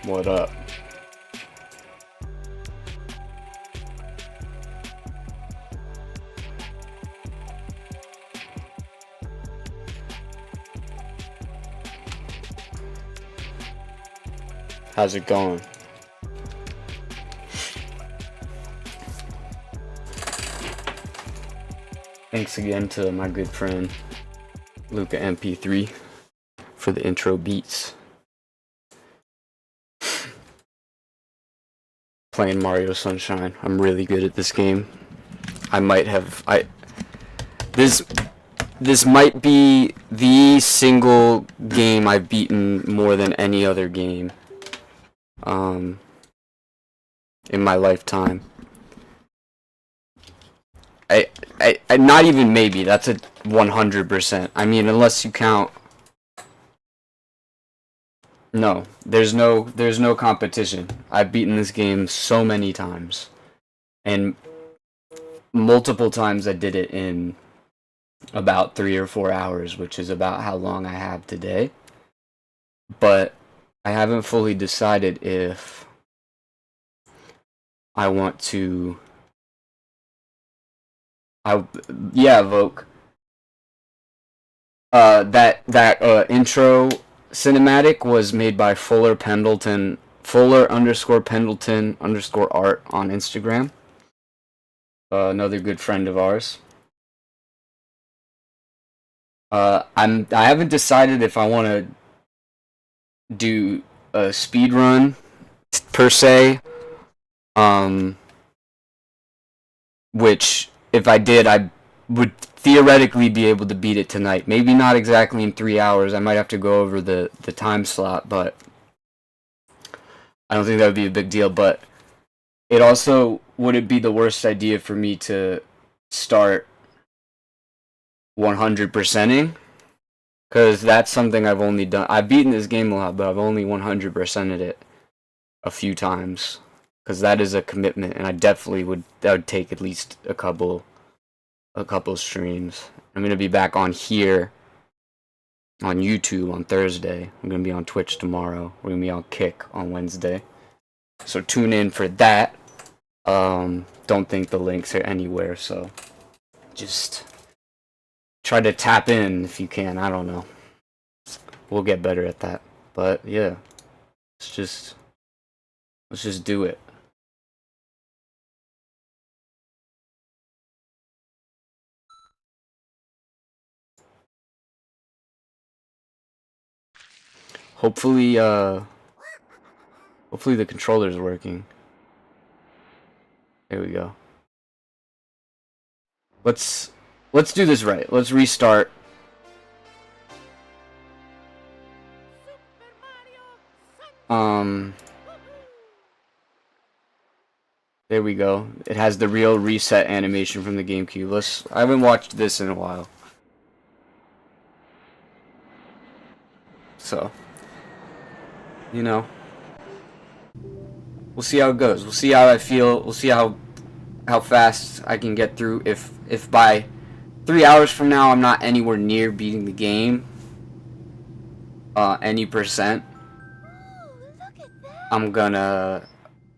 What up? How's it going? Thanks again to my good friend Luca MP3 for the intro beats. Playing Mario Sunshine. I'm really good at this game. This might be the single game I've beaten more than any other game in my lifetime. I not even maybe, that's a 100%. I mean, unless you count. No, there's no competition. I've beaten this game so many times, and multiple times I did it in about 3 or 4 hours, which is about how long I have today. But I haven't fully decided if I want to. Yeah, Voke. That intro cinematic was made by Fuller Pendleton, Fuller_Pendleton_art on Instagram. Another good friend of ours. I haven't decided if I want to do a speed run per se. Which if I did, I would theoretically be able to beat it tonight. Maybe not exactly in 3 hours. I might have to go over the time slot, but I don't think that would be a big deal. But it also wouldn't be the worst idea for me to start 100%ing, because that's something I've only done. I've beaten this game a lot, but I've only 100%ed it a few times, because that is a commitment, and I definitely would. That would take at least a couple streams. I'm gonna be back on here on YouTube on Thursday. I'm gonna be on Twitch tomorrow. We're gonna be on Kick on Wednesday. So tune in for that. Don't think the links are anywhere, so just try to tap in if you can. I don't know. We'll get better at that. But yeah, let's just do it. Hopefully the controller's working. There we go. Let's do this right. Let's restart. There we go. It has the real reset animation from the GameCube. I haven't watched this in a while. So, you know, we'll see how it goes. We'll see how I feel. We'll see how fast I can get through. If by 3 hours from now I'm not anywhere near beating the game, any percent, I'm gonna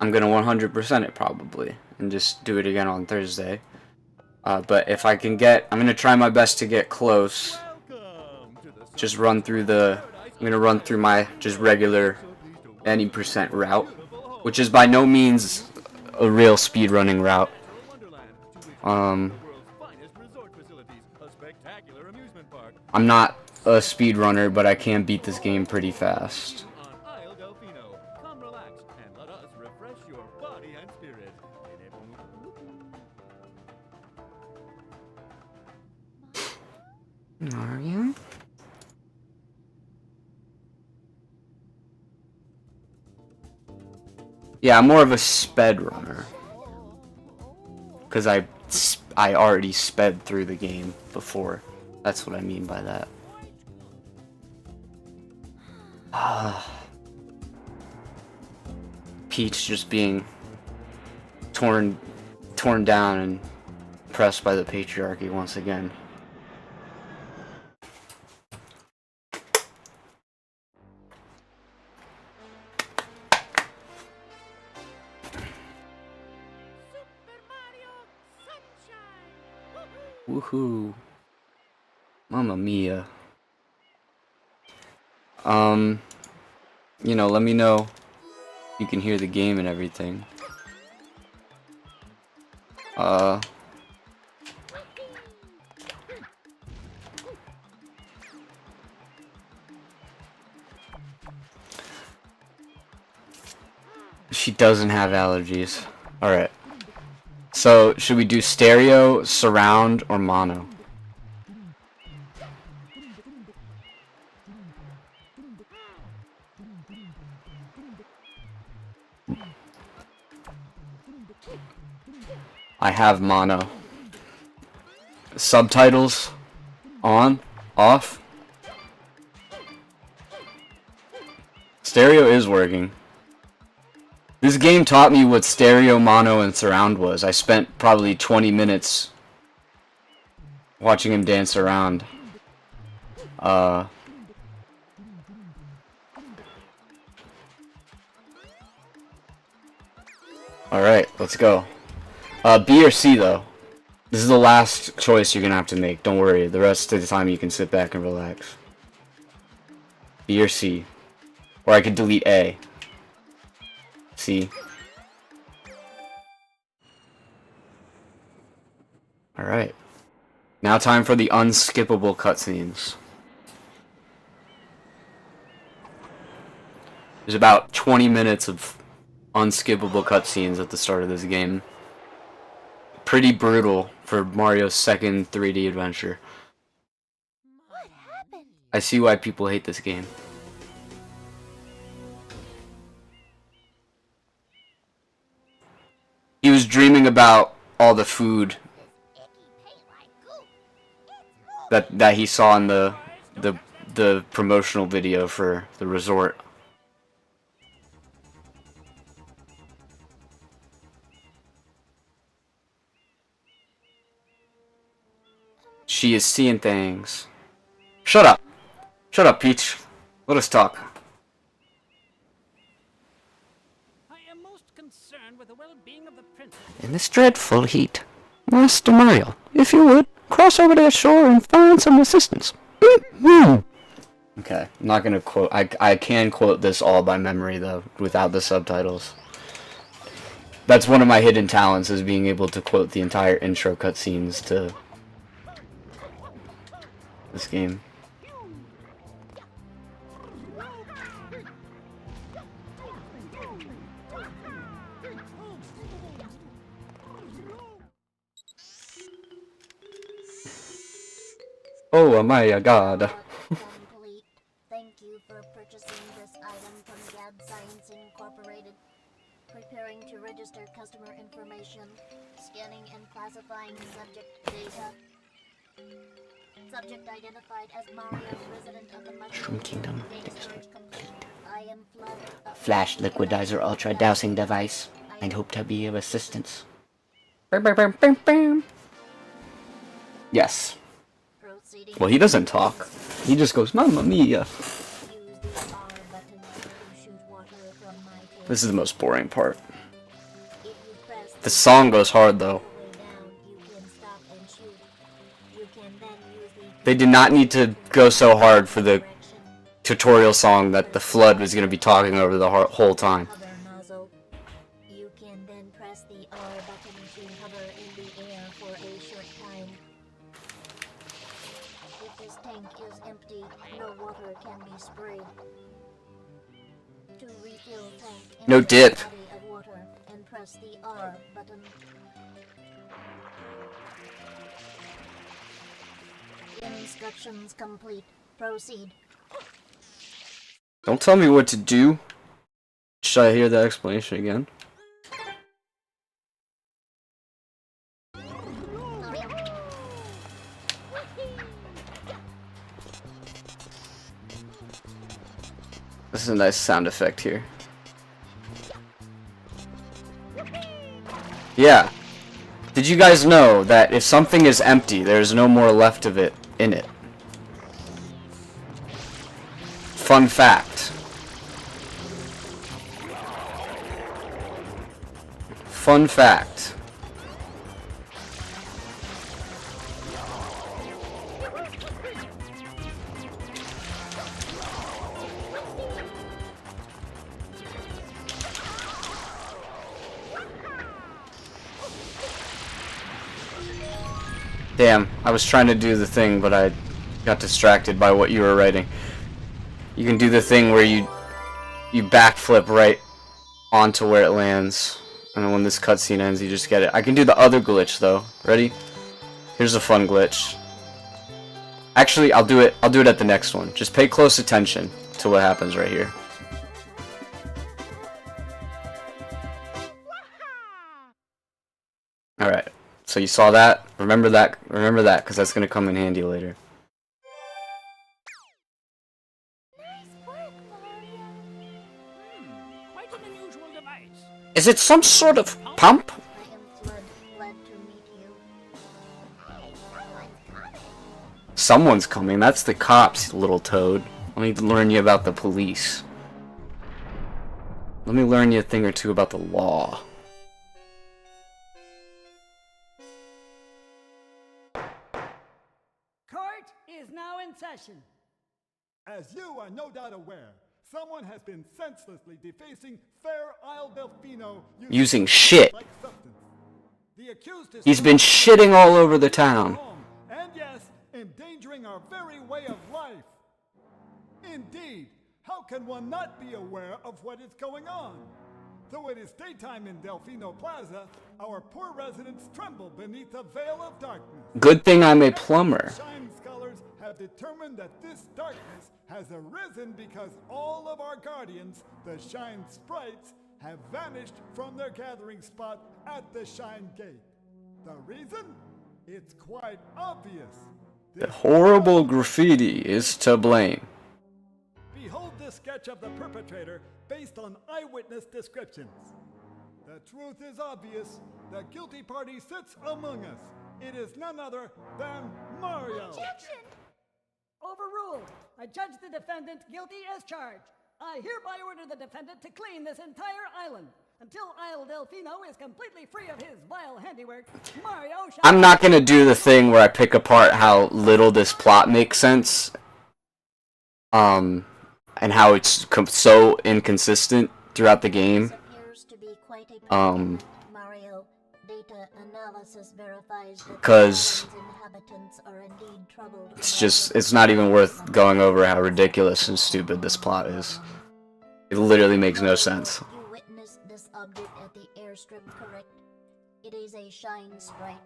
100% it probably, and just do it again on Thursday. But if I can I'm gonna try my best to get close. Just run through I'm gonna run through my just regular any percent route, which is by no means a real speedrunning route. I'm not a speedrunner, but I can beat this game pretty fast. Are you? Yeah, I'm more of a sped runner, because I already sped through the game before. That's what I mean by that. Peach just being torn down and pressed by the patriarchy once again. Woohoo. Mamma mia. You know, let me know you can hear the game and everything. She doesn't have allergies. Alright. So, should we do stereo, surround, or mono? I have mono. Subtitles on, off. Stereo is working. This game taught me what stereo, mono, and surround was. I spent probably 20 minutes watching him dance around. Alright, let's go. B or C, though. This is the last choice you're gonna have to make. Don't worry, the rest of the time you can sit back and relax. B or C. Or I could delete A. C. Alright. Now time for the unskippable cutscenes. There's about 20 minutes of unskippable cutscenes at the start of this game. Pretty brutal for Mario's second 3D adventure. What happened? I see why people hate this game. He was dreaming about all the food that he saw in the promotional video for the resort. She is seeing things. Shut up. Shut up, Peach. Let us talk. I am most concerned with the well-being of the princess. In this dreadful heat, Master Mario, if you would, cross over to the shore and find some assistance. Okay, I'm not gonna quote. I can quote this all by memory though, without the subtitles. That's one of my hidden talents, is being able to quote the entire intro cutscenes to this game. Oh my god. Complete. Thank you for purchasing this item from Godz Science Incorporated. Preparing to register customer information. Scanning and classifying subject data. Subject identified as Mario, resident of the Mushroom Kingdom. Data storage complete. I am Flood. Flash liquidizer ultra dowsing device. I'd hope to be of assistance. Yes. Proceeding. Well, he doesn't talk. He just goes, Mamma mia. Use the R button to shoot water from my tail. This is the most boring part. If you press The song goes hard though. way down, you can stop and shoot. You can then use the They did not need to go so hard for the direction tutorial song that the Flood was going to be talking over the whole time. hover nozzle. You can then press the R button to hover in the air for a short time. If this tank is empty, no water can be sprayed. To refill tank, No empty dip. body of water and press the R button. Instructions complete. Proceed. Don't tell me what to do. Should I hear that explanation again? This is a nice sound effect here. Yeah. Did you guys know that if something is empty, there's no more left of it in it? Fun fact. Fun fact. Damn, I was trying to do the thing, but I got distracted by what you were writing. You can do the thing where you backflip right onto where it lands, and then when this cutscene ends, you just get it. I can do the other glitch though. Ready? Here's a fun glitch. Actually, I'll do it at the next one. Just pay close attention to what happens right here. Alright, so you saw that? Remember that, because that's going to come in handy later. Nice work, Mario. Quite an unusual device. Is it some sort of pump? I am Flood, glad to meet you. Hey, someone's coming. Someone's coming. That's the cops, little toad. Let me learn you about the police. Let me learn you a thing or two about the law. Court is now in session. As you are no doubt aware, someone has been senselessly defacing Fair Isle Delfino Using shit. like substance. The accused is He's been shitting all over the town. home, and yes, endangering our very way of life. Indeed, how can one not be aware of what is going on? Though it is daytime in Delfino Plaza, our poor residents tremble beneath a veil of darkness. Good thing I'm a plumber. Shine scholars have determined that this darkness has arisen because all of our guardians, the Shine Sprites, have vanished from their gathering spot at the Shine Gate. The reason? It's quite obvious. The horrible graffiti is to blame. Behold this sketch of the perpetrator based on eyewitness descriptions. The truth is obvious. The guilty party sits among us. It is none other than Mario. Objection! Overruled. I judge the defendant guilty as charged. I hereby order the defendant to clean this entire island. Until Isle Delfino is completely free of his vile handiwork, Mario shall... I'm not gonna do the thing where I pick apart how little this plot makes sense. And how it's so inconsistent throughout the game. This appears to be quite a Mario, data analysis verifies that 'Cause the island's inhabitants are indeed troubled. it's not even worth going over how ridiculous and stupid this plot is. It literally makes no sense. You witnessed this object at the airstrip, correct? It is a Shine Sprite.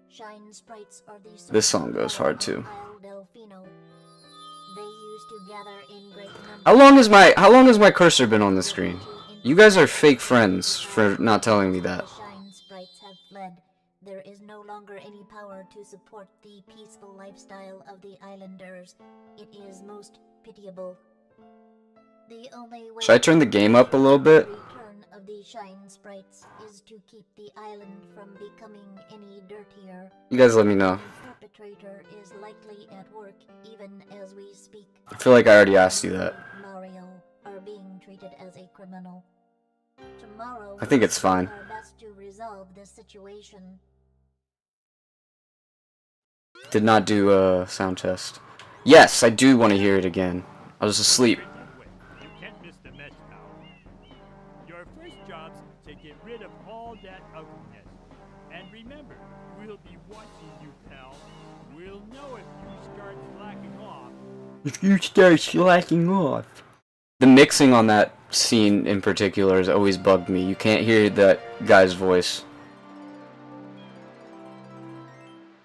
Shine Sprites are the This song goes hard too. Isle Delfino. They used to gather in great numbers. How long has my cursor been on the screen? You guys are fake friends for not telling me that. The Shine Sprites have fled. There is no longer any power to support the peaceful lifestyle of the islanders. It is most pitiable. The only way Should I turn the game up a little bit? The return of the Shine Sprites is to keep the island from becoming any dirtier. You guys let me know. The perpetrator is likely at work even as we speak. I feel like I already asked you that. Mario are being treated as a criminal. Tomorrow, I think it's fine. we will do our best to resolve this situation. Did not do a sound test. Yes, I do want to hear it again. I was asleep. You can't miss the mess now. Your first job's to get rid of all that ugliness. And remember, we'll be watching you, pal. We'll know if you start slacking off. If you start slacking off. The mixing on that scene in particular has always bugged me. You can't hear that guy's voice.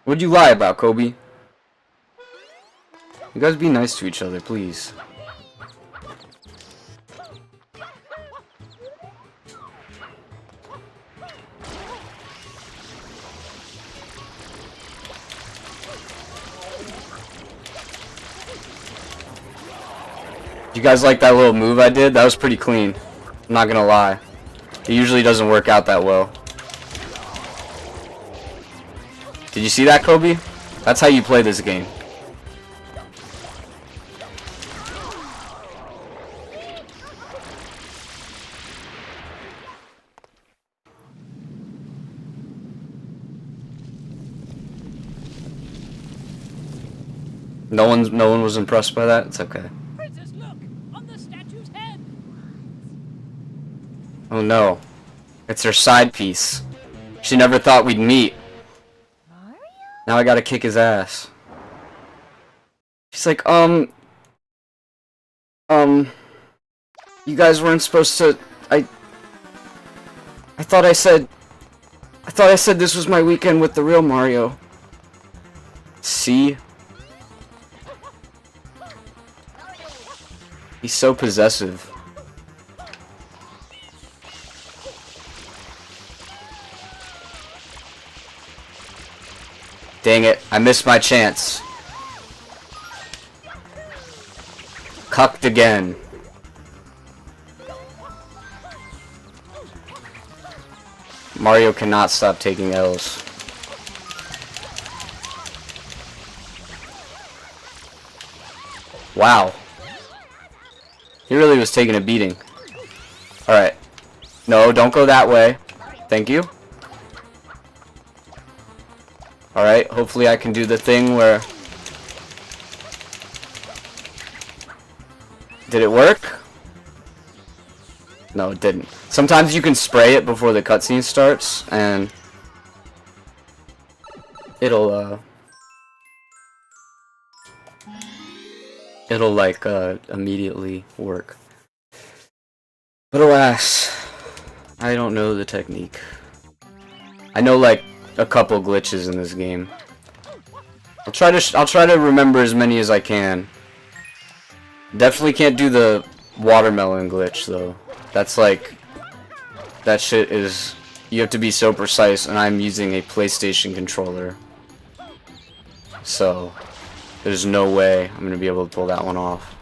What'd you lie about, Kobe? You guys be nice to each other, please. You guys like that little move I did? That was pretty clean. I'm not gonna lie. It usually doesn't work out that well. Did you see that, Kobe? That's how you play this game. No one was impressed by that. It's okay. Princess, look! On the statue's head! Oh no. It's her side piece. She never thought we'd meet. Mario? Now I gotta kick his ass. He's like, you guys weren't supposed to. I thought I said this was my weekend with the real Mario. See? He's so possessive. Dang it, I missed my chance. Cucked again. Mario cannot stop taking L's. Wow. He really was taking a beating. Alright. No, don't go that way. Thank you. Alright, hopefully I can do the thing where... Did it work? No, it didn't. Sometimes you can spray it before the cutscene starts, and... It'll, like, immediately work. But alas, I don't know the technique. I know, like, a couple glitches in this game. I'll try to remember as many as I can. Definitely can't do the watermelon glitch, though. That's like... That shit is... You have to be so precise, and I'm using a PlayStation controller. So... There's no way I'm gonna be able to pull that one off.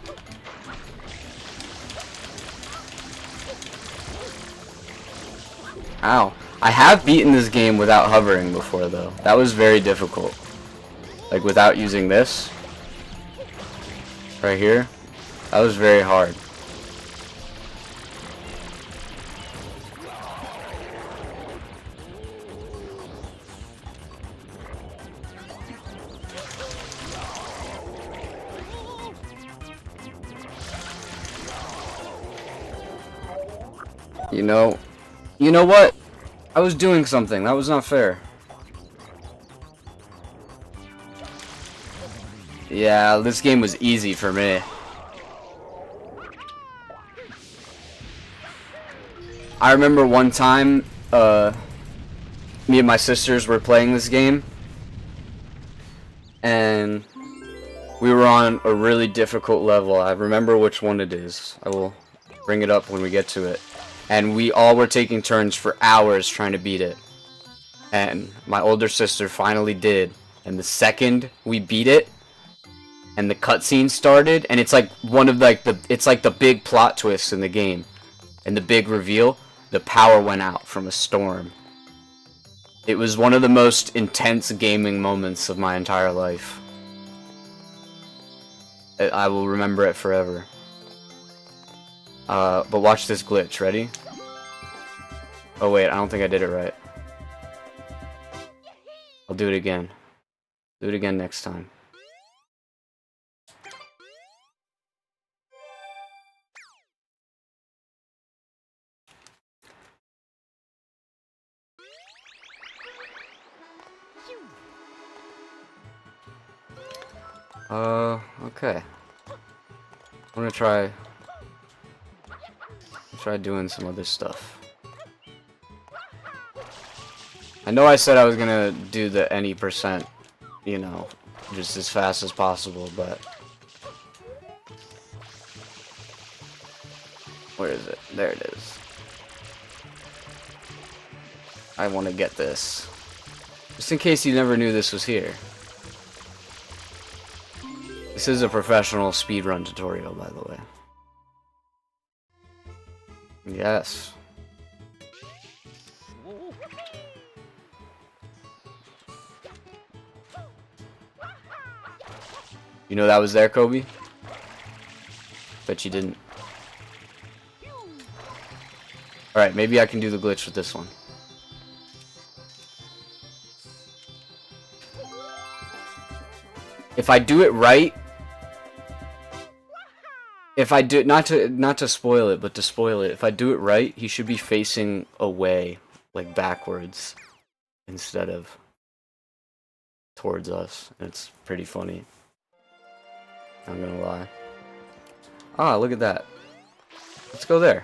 Ow. I have beaten this game without hovering before, though. That was very difficult. Like, without using this. Right here. That was very hard. You know what? I was doing something. That was not fair. Yeah, this game was easy for me. I remember one time, me and my sisters were playing this game, and we were on a really difficult level. I remember which one it is. I will bring it up when we get to it. And we all were taking turns for hours trying to beat it. And my older sister finally did. And the second we beat it, and the cutscene started, and it's like one of it's like the big plot twist in the game. And the big reveal, the power went out from a storm. It was one of the most intense gaming moments of my entire life. I will remember it forever. But watch this glitch. Ready? Oh wait, I don't think I did it right. I'll do it again. Do it again next time. Okay. I'm gonna try doing some other stuff. I know I said I was gonna do the any percent, you know, just as fast as possible, but where is it? There it is. I want to get this. Just in case you never knew this was here. This is a professional speedrun tutorial, by the way. Yes. You know that was there, Kobe? Bet you didn't. Alright, maybe I can do the glitch with this one. If I do it right, if I do not to spoil it, but to spoil it, if I do it right, he should be facing away, like backwards, instead of towards us. It's pretty funny. I'm gonna lie. Ah, look at that. Let's go there.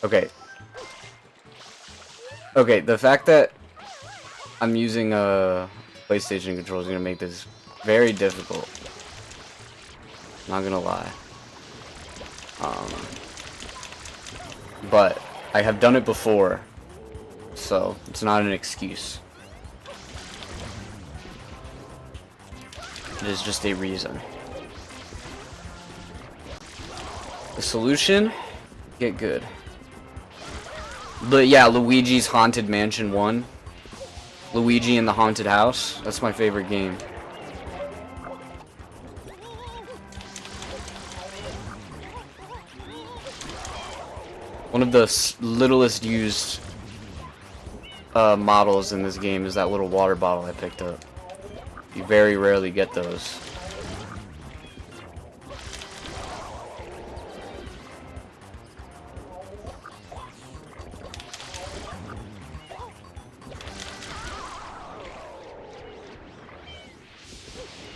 Okay. Okay, the fact that I'm using a PlayStation controller is gonna make this very difficult. Not gonna lie. But I have done it before, so it's not an excuse. It is just a reason. The solution? Get good. But yeah, Luigi's Haunted Mansion 1. Luigi in the Haunted House. That's my favorite game. One of the littlest used models in this game is that little water bottle I picked up. You very rarely get those.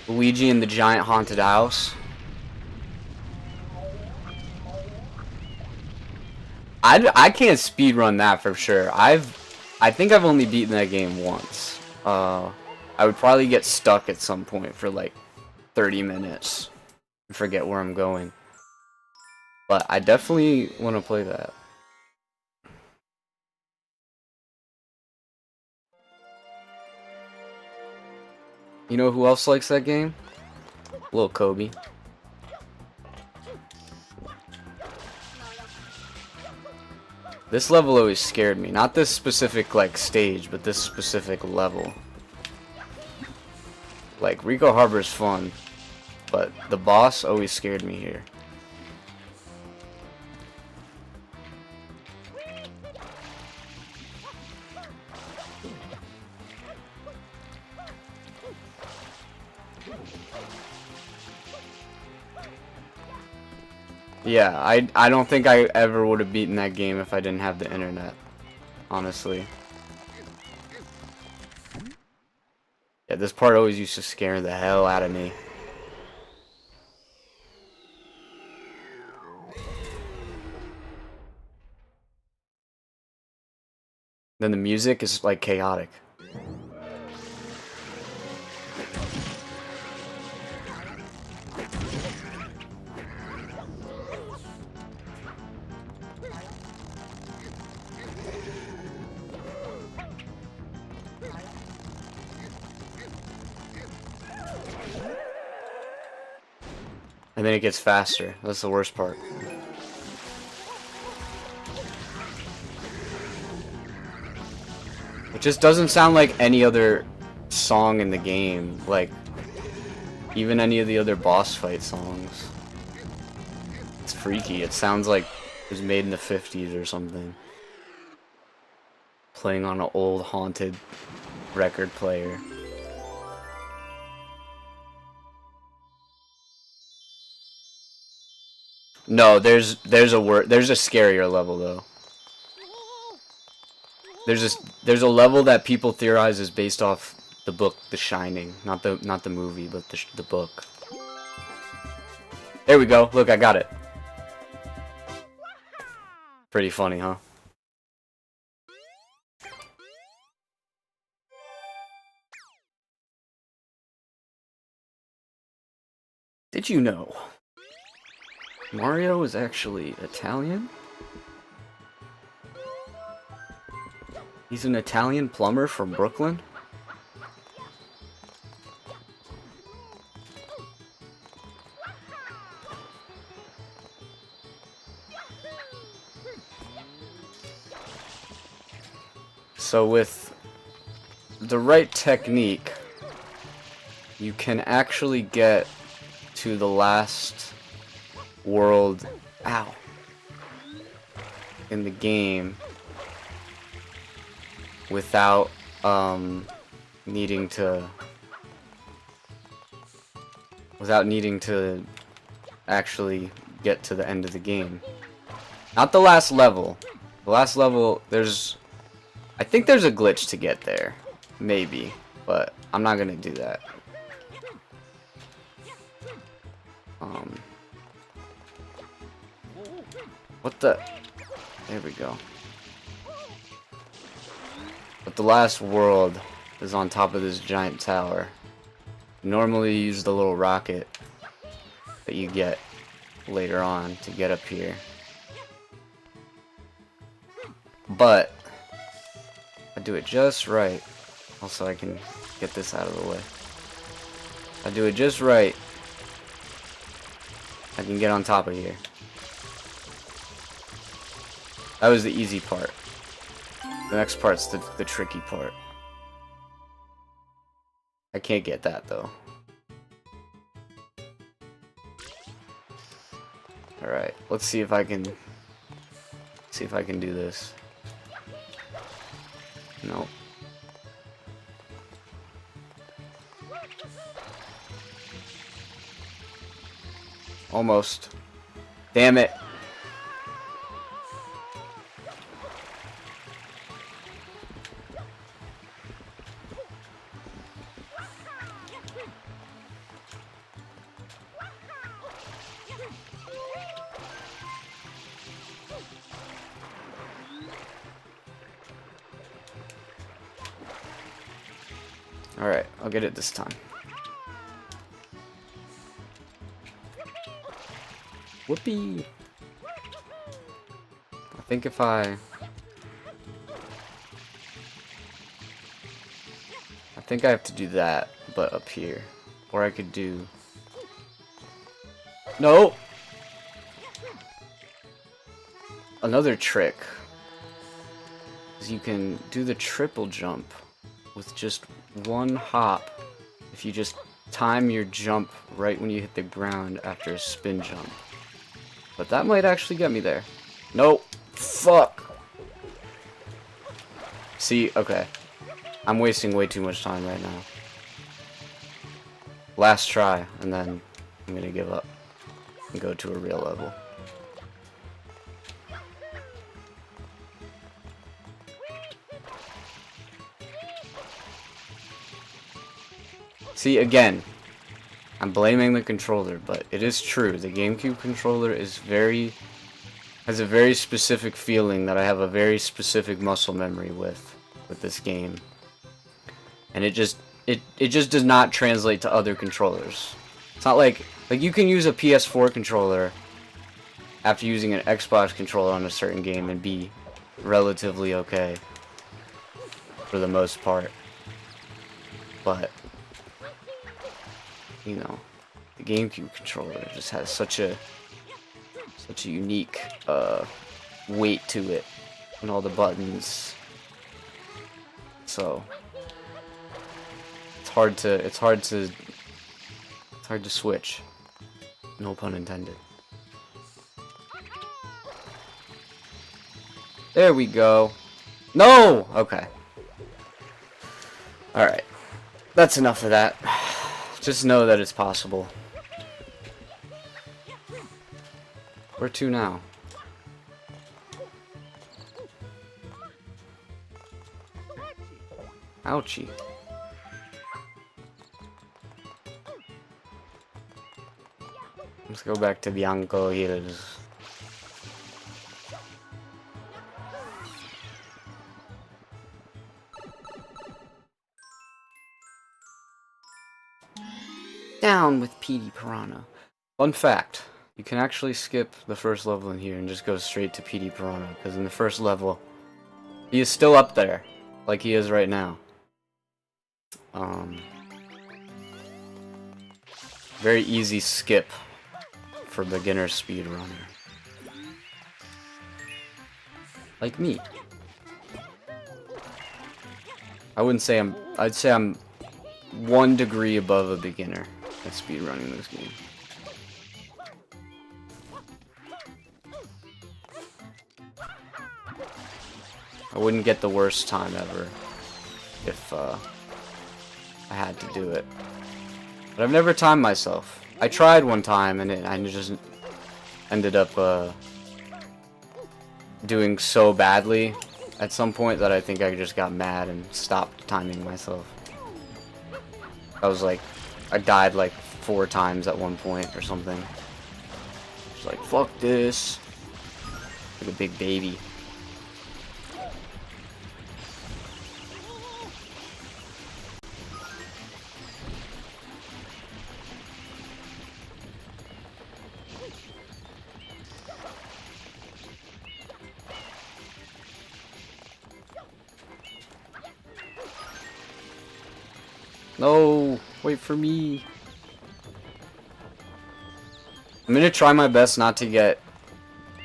Luigi in the Giant Haunted House. I can't speedrun that for sure. I think I've only beaten that game once. I would probably get stuck at some point for like 30 minutes and forget where I'm going. But I definitely want to play that. You know who else likes that game? Lil Kobe. This level always scared me. Not this specific like stage, but this specific level. Like Rico Harbor's fun, but the boss always scared me here. Yeah, I don't think I ever would have beaten that game if I didn't have the internet, honestly. Yeah, this part always used to scare the hell out of me. Then the music is like chaotic. And then it gets faster. That's the worst part. It just doesn't sound like any other song in the game. Like, even any of the other boss fight songs. It's freaky. It sounds like it was made in the 50s or something. Playing on an old haunted record player. No, there's a scarier level though. There's a level that people theorize is based off the book The Shining, not the movie, but the book. There we go. Look, I got it. Pretty funny, huh? Did you know Mario is actually Italian? He's an Italian plumber from Brooklyn? So with the right technique, you can actually get to the last world, in the game without needing to actually get to the end of the game. Not the last level. The last level, there's I think there's a glitch to get there. Maybe. But I'm not gonna do that. What the? There we go. But the last world is on top of this giant tower. Normally you use the little rocket that you get later on to get up here. But I do it just right. Also, I can get this out of the way. I do it just right. I can get on top of here. That was the easy part. The next part's the tricky part. I can't get that though. Alright, let's see if I can do this. No. Almost. Damn it. Alright, I'll get it this time. Whoopee! I think if I think I have to do that, but up here. Or I could do... No! Another trick is you can do the triple jump with just one hop if you just time your jump right when you hit the ground after a spin jump. But that might actually get me there. Nope. Fuck. See, okay. I'm wasting way too much time right now. Last try, and then I'm gonna give up and go to a real level. See, again, I'm blaming the controller, but it is true. The GameCube controller is has a very specific feeling that I have a very specific muscle memory with this game. And it just does not translate to other controllers. It's not like you can use a PS4 controller after using an Xbox controller on a certain game and be relatively okay for the most part. But you know, the GameCube controller just has such a unique weight to it, and all the buttons. So it's hard to switch. No pun intended. There we go. No! Okay. Alright. That's enough of that. Just know that it's possible. Where to now? Ouchie. Let's go back to Bianco Hills. Down with PD Piranha. Fun fact, you can actually skip the first level in here and just go straight to PD Piranha, because in the first level, he is still up there, like he is right now. Very easy skip for beginner speedrunner. Like me. I'd say I'm 1 degree above a beginner at speedrunning this game. I wouldn't get the worst time ever if I had to do it. But I've never timed myself. I tried one time and I just ended up doing so badly at some point that I think I just got mad and stopped timing myself. I was like, I died like 4 times at one point or something. Just like, fuck this. Like a big baby. No, wait for me. I'm gonna try my best not to get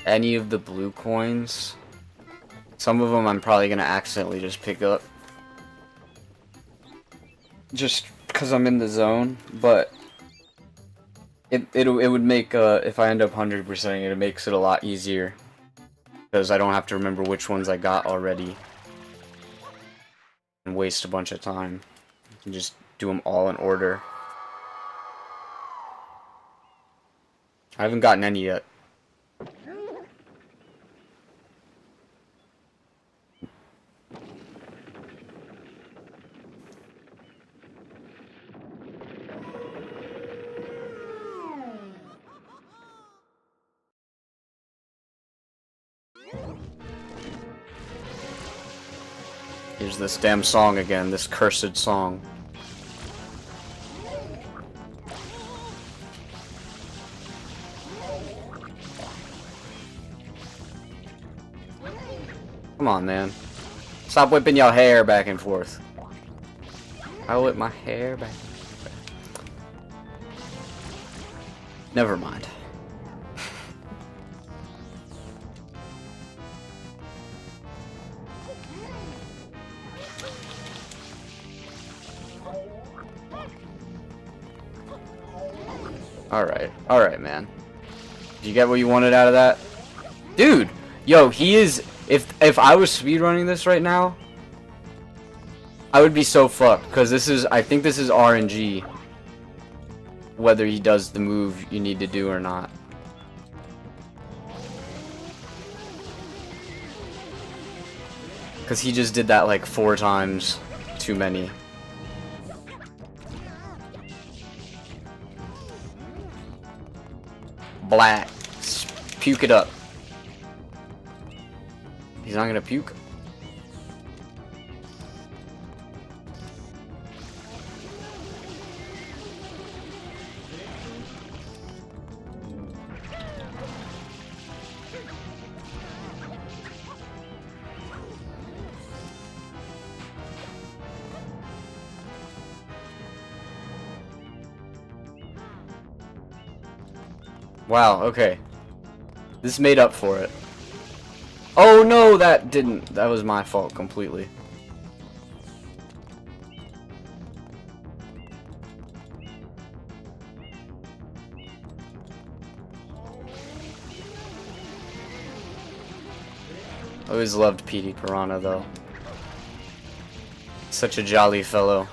any of the blue coins. Some of them I'm probably gonna accidentally just pick up. Just because I'm in the zone, but it would make, if I end up 100%ing it, it makes it a lot easier. Because I don't have to remember which ones I got already. And waste a bunch of time. I can just do them all in order. I haven't gotten any yet. Here's this damn song again, this cursed song. Come on, man. Stop whipping your hair back and forth. I whip my hair back and forth. Never mind. Alright, man. Did you get what you wanted out of that? Dude! Yo, he is... If I was speedrunning this right now, I would be so fucked, because this is... I think this is RNG. Whether he does the move you need to do or not. Because he just did that like 4 times too many. Black. Puke it up. He's not gonna puke. Wow, okay. This made up for it. Oh no, that didn't. That was my fault completely. I always loved Petey Piranha though. Such a jolly fellow.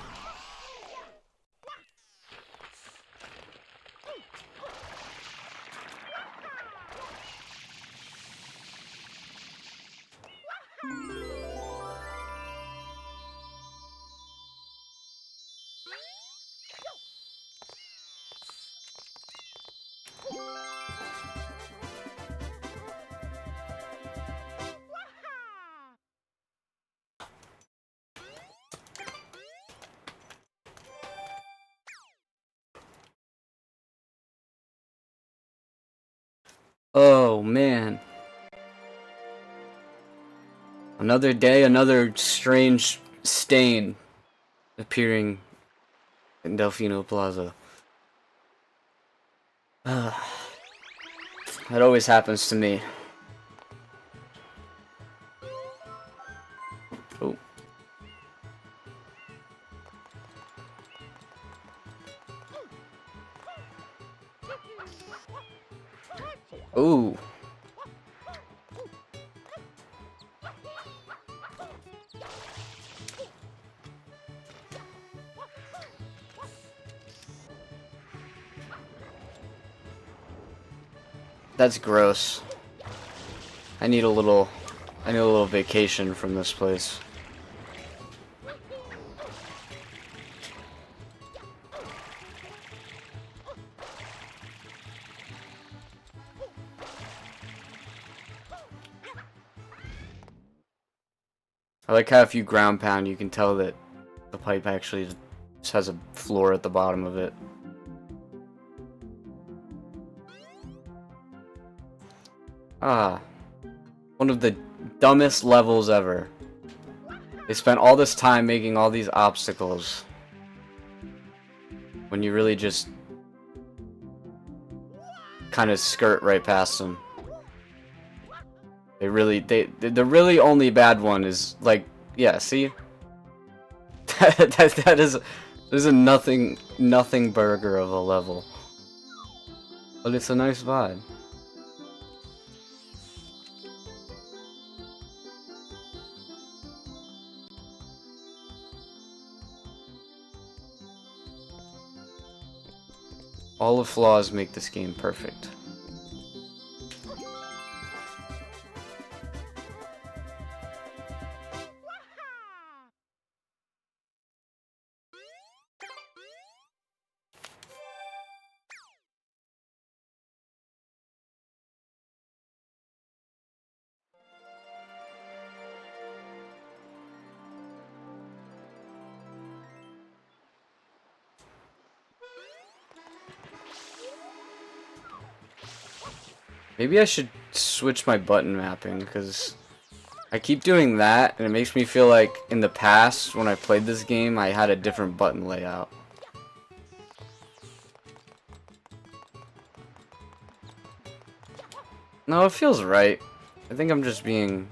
Oh man. Another day, another strange stain appearing in Delfino Plaza. That always happens to me. Oh. Ooh. That's gross. I need a little I need a little vacation from this place. I like how if you ground pound, you can tell that the pipe actually just has a floor at the bottom of it. Ah, one of the dumbest levels ever. They spent all this time making all these obstacles when you really just kind of skirt right past them. The really only bad one is like, yeah, see? that is a nothing burger of a level. But it's a nice vibe. All the flaws make this game perfect. Maybe I should switch my button mapping, because I keep doing that, and it makes me feel like in the past, when I played this game, I had a different button layout. No, it feels right. I think I'm just being...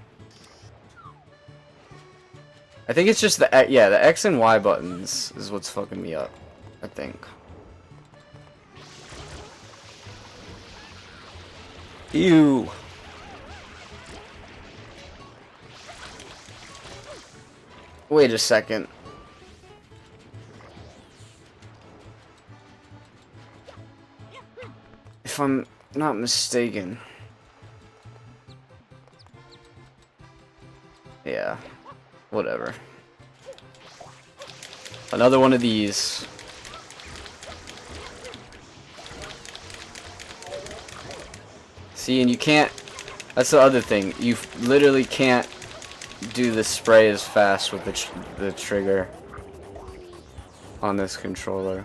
I think it's just the X and Y buttons is what's fucking me up, I think. Ew. Wait a second. If I'm not mistaken. Yeah. Whatever. Another one of these. See, and you can't... That's the other thing. You literally can't do the spray as fast with the trigger on this controller.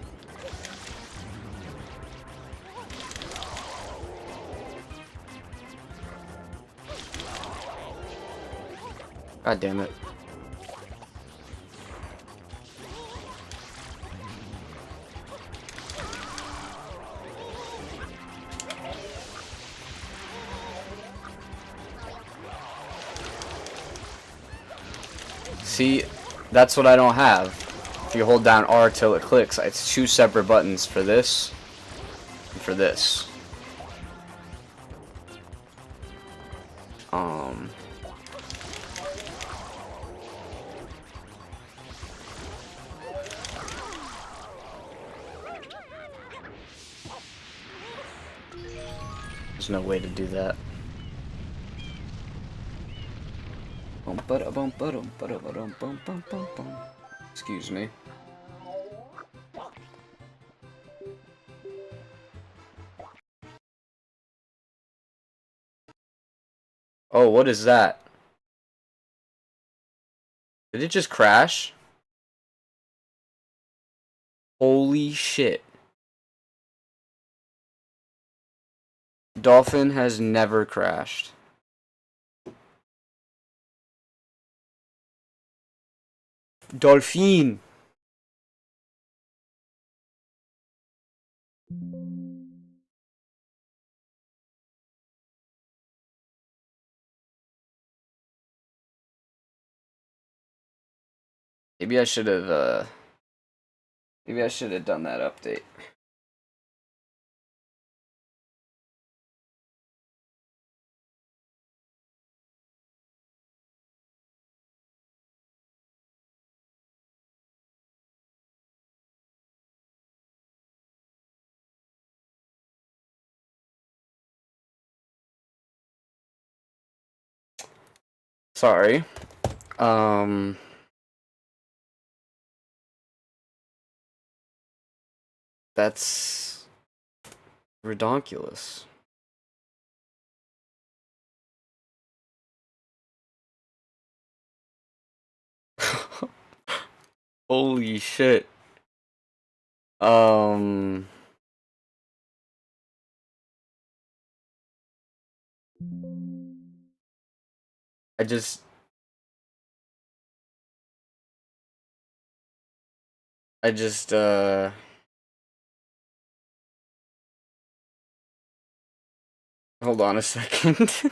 God damn it. See, that's what I don't have. If you hold down R till it clicks, it's two separate buttons for this and for this. There's no way to do that. Excuse me. Oh, what is that? Did it just crash? Holy shit. Dolphin has never crashed. Dolphin. Maybe I should have done that update. Sorry. That's redonkulous. Holy shit. I just hold on a second.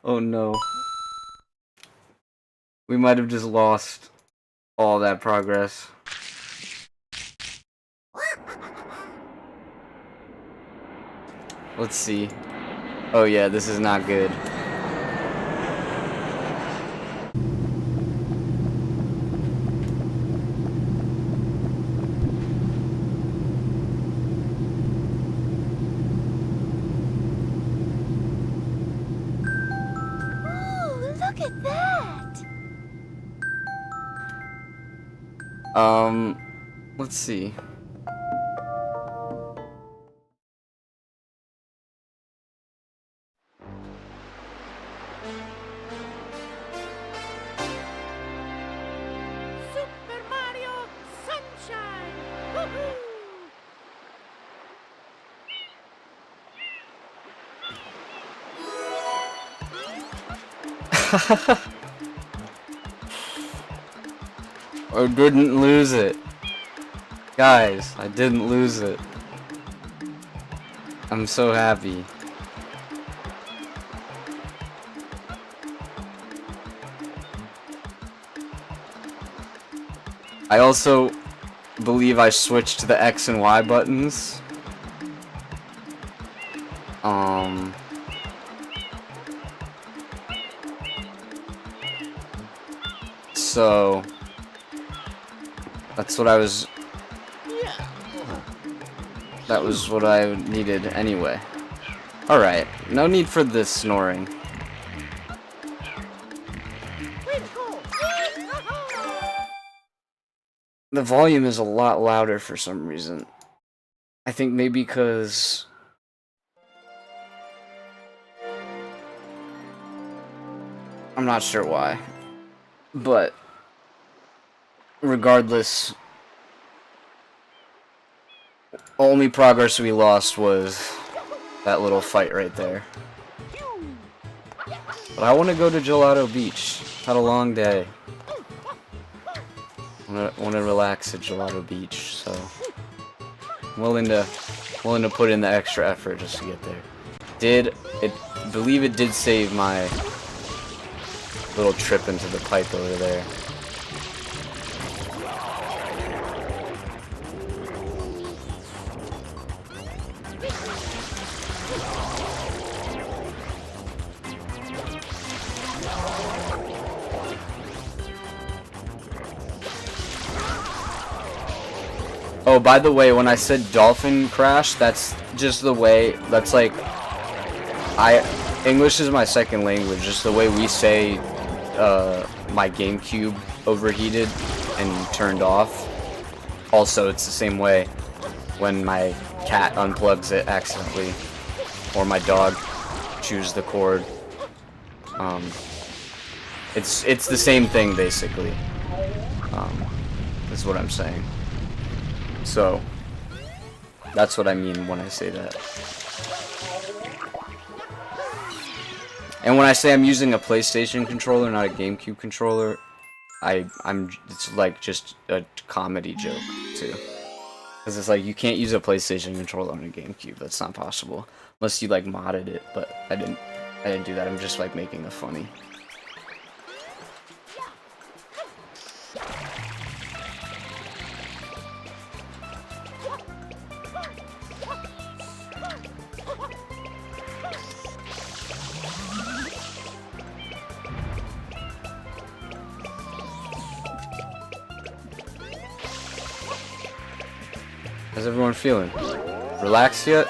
Oh no. We might have just lost all that progress. Let's see. Oh yeah, this is not good. Ooh, look at that! Let's see. Super Mario Sunshine! Woohoo! I didn't lose it. Guys, I didn't lose it. I'm so happy. I also believe I switched to the X and Y buttons. So that's what I was. That was what I needed anyway. Alright, no need for this snoring. The volume is a lot louder for some reason. I think maybe because I'm not sure why. But regardless, only progress we lost was that little fight right there. But I want to go to Gelato Beach. Had a long day. I want to relax at Gelato Beach, so I'm willing to put in the extra effort just to get there. Believe it did save my little trip into the pipe over there. Oh, by the way, when I said dolphin crash, that's just the way, that's like, English is my second language, just the way we say, my GameCube overheated and turned off. Also, it's the same way when my cat unplugs it accidentally, or my dog chews the cord. It's the same thing, basically. Is what I'm saying. So, that's what I mean when I say that. And when I say I'm using a PlayStation controller, not a GameCube controller, it's like just a comedy joke, too. Because it's like, you can't use a PlayStation controller on a GameCube, that's not possible. Unless you like modded it, but I didn't do that, I'm just like making it funny. How's everyone feeling? Relaxed yet?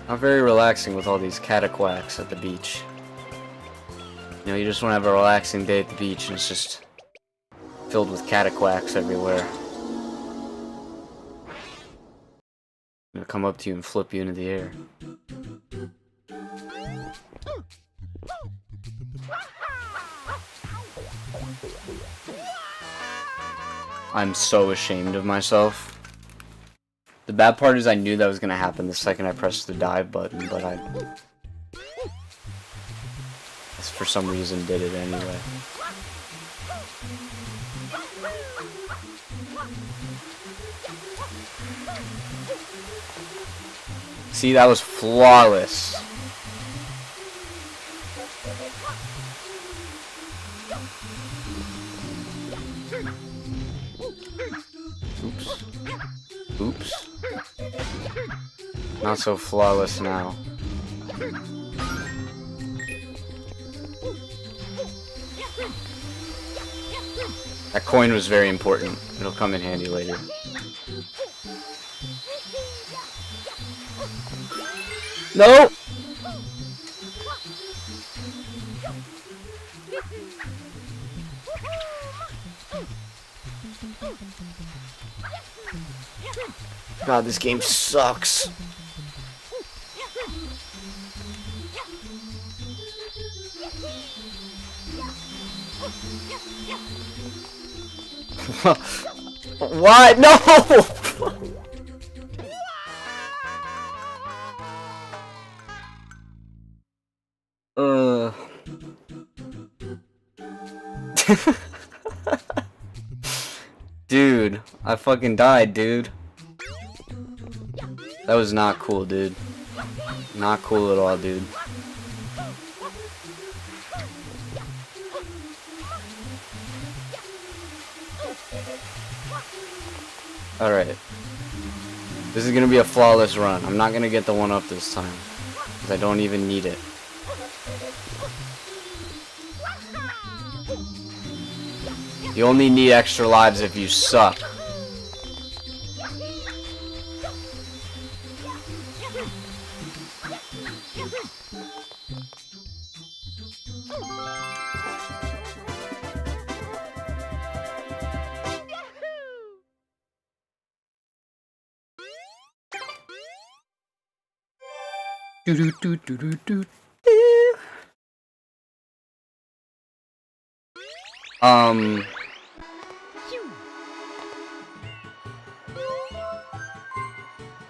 Not very relaxing with all these cataquacks at the beach. You know, you just want to have a relaxing day at the beach and it's just filled with cataquacks everywhere. They'll come up to you and flip you into the air. I'm so ashamed of myself. The bad part is I knew that was gonna happen the second I pressed the dive button, but I for some reason did it anyway. See, that was flawless. Oops. Oops. Not so flawless now. That coin was very important. It'll come in handy later. No! God, this game sucks. Why? No! Dude, I fucking died, dude. That was not cool, dude. Not cool at all, dude. Alright. This is gonna be a flawless run. I'm not gonna get the 1-up this time. Because I don't even need it. You only need extra lives if you suck.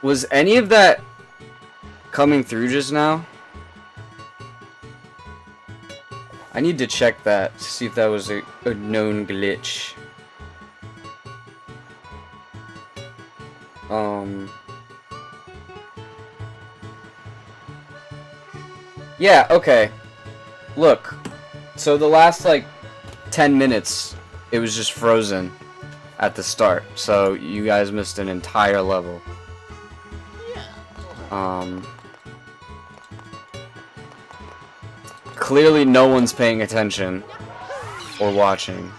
Was any of that coming through just now? I need to check that to see if that was a known glitch. Yeah, okay. Look. So the last, like, 10 minutes, it was just frozen at the start. So you guys missed an entire level. Clearly no one's paying attention or watching.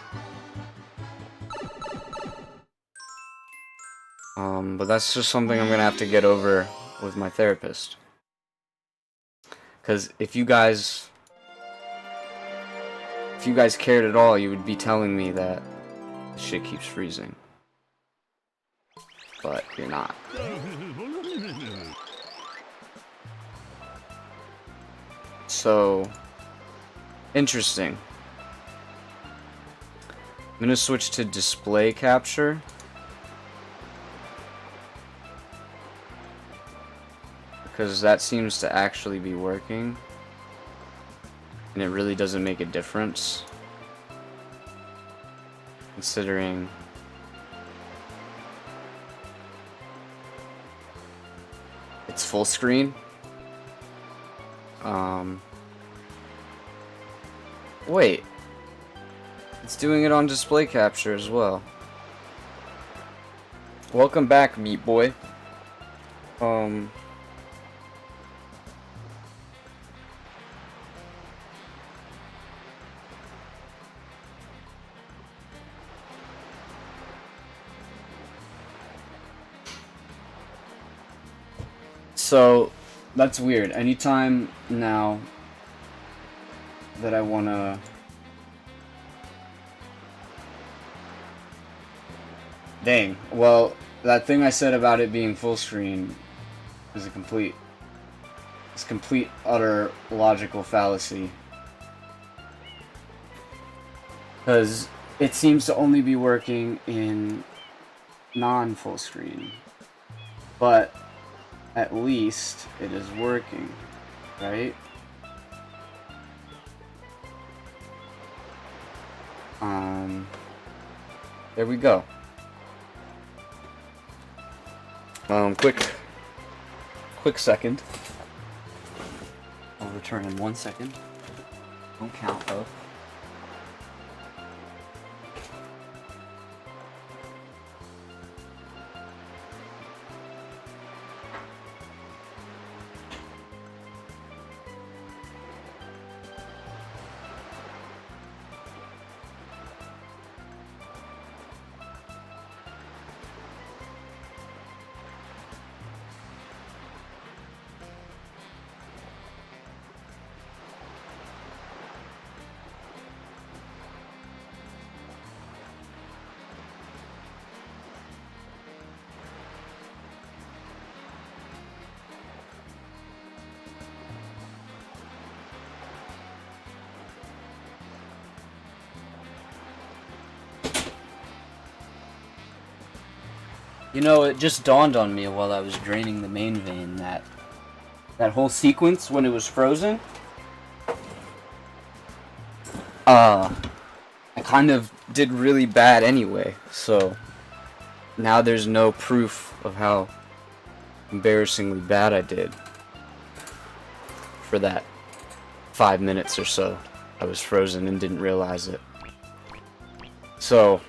But that's just something I'm gonna have to get over with my therapist. Because if you guys cared at all, you would be telling me that shit keeps freezing. But you're not. So, interesting. I'm gonna switch to display capture. Because that seems to actually be working. And it really doesn't make a difference. Considering it's full screen. Wait. It's doing it on display capture as well. Welcome back, Meat Boy. So, That's weird. Anytime now that I wanna... Dang. Well, that thing I said about it being full screen is a complete utter logical fallacy. Because it seems to only be working in non-full screen. But at least it is working, right? There we go. Quick second. I'll return in 1 second. Don't count though. You know, it just dawned on me while I was draining the main vein that whole sequence when it was frozen, I kind of did really bad anyway, so now there's no proof of how embarrassingly bad I did for that 5 minutes or so. I was frozen and didn't realize it. So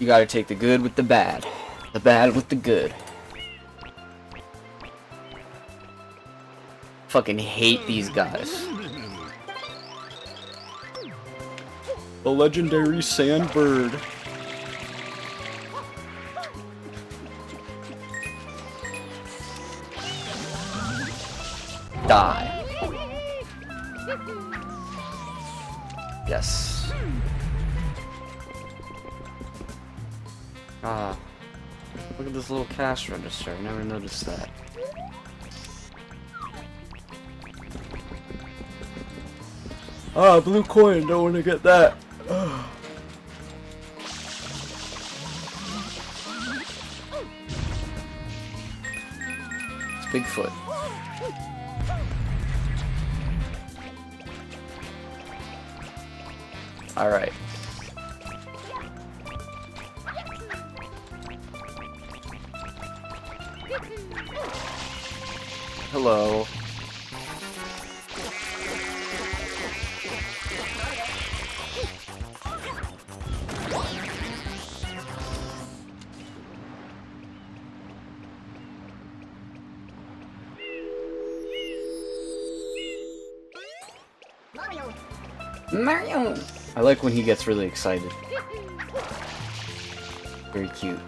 you gotta take the good with the bad with the good. Fucking hate these guys. The legendary Sandbird. Die. Yes. Ah, look at this little cash register. I never noticed that. Ah, blue coin. Don't want to get that. It's Bigfoot. All right. Hello. Mario! I like when he gets really excited. Very cute.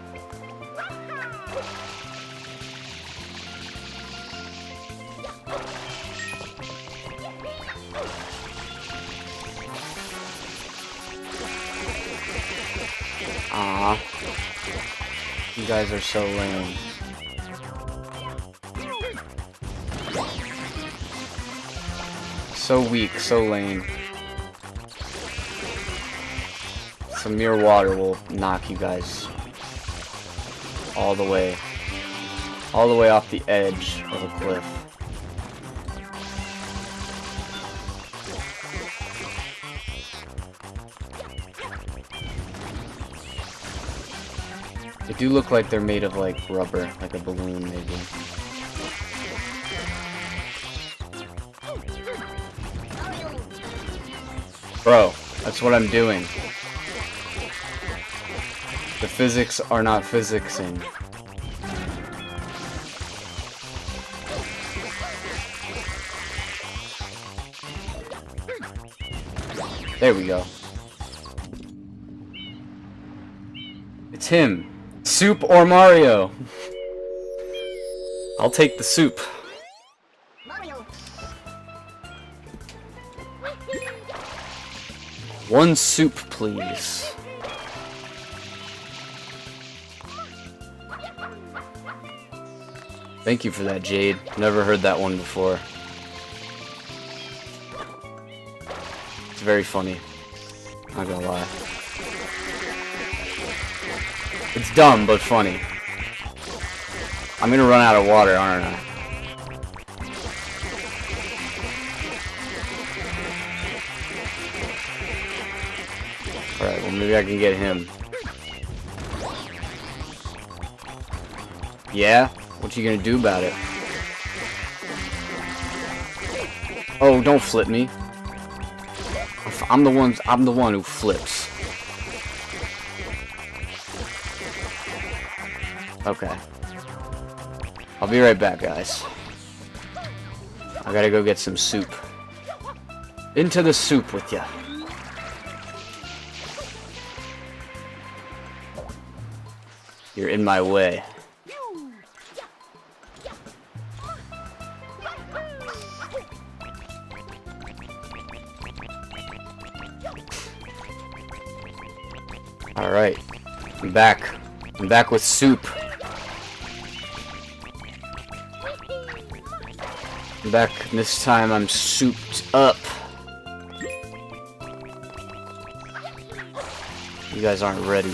Aww. You guys are so lame. So weak, so lame. Some mere water will knock you guys all the way off the edge of a cliff. They do look like they're made of like rubber, like a balloon maybe. Bro, that's what I'm doing. The physics are not physicsing. There we go. It's him. Soup or Mario? I'll take the soup. Mario. One soup, please. Thank you for that, Jade. Never heard that one before. It's very funny. Not gonna lie. It's dumb, but funny. I'm gonna run out of water, aren't I? Alright, well maybe I can get him. Yeah? What you gonna do about it? Oh, don't flip me. I'm the one who flips. Okay. I'll be right back, guys. I gotta go get some soup. Into the soup with ya. You're in my way. Alright. I'm back. I'm back with soup. I'm back. This time I'm souped up. You guys aren't ready.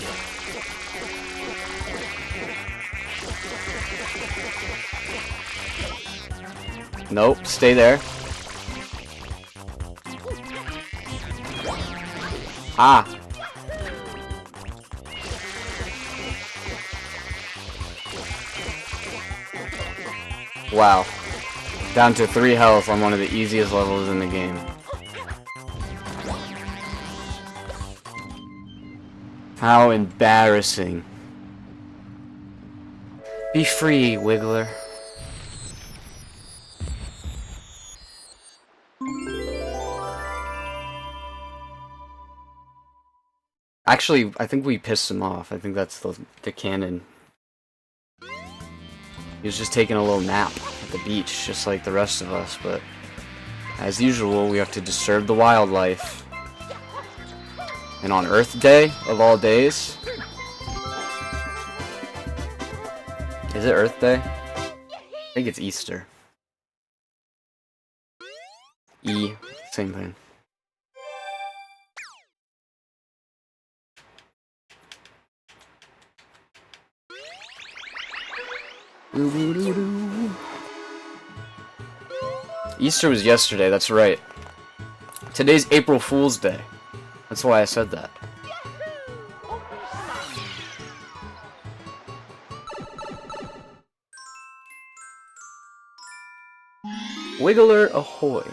Nope, stay there. Ah. Wow. Down to 3 health on one of the easiest levels in the game. How embarrassing. Be free, Wiggler. Actually, I think we pissed him off. I think that's the canon. He was just taking a little nap at the beach, just like the rest of us, but as usual, we have to disturb the wildlife. And on Earth Day, of all days? Is it Earth Day? I think it's Easter. Same thing. Easter was yesterday, that's right. Today's April Fool's Day. That's why I said that. Wiggler ahoy.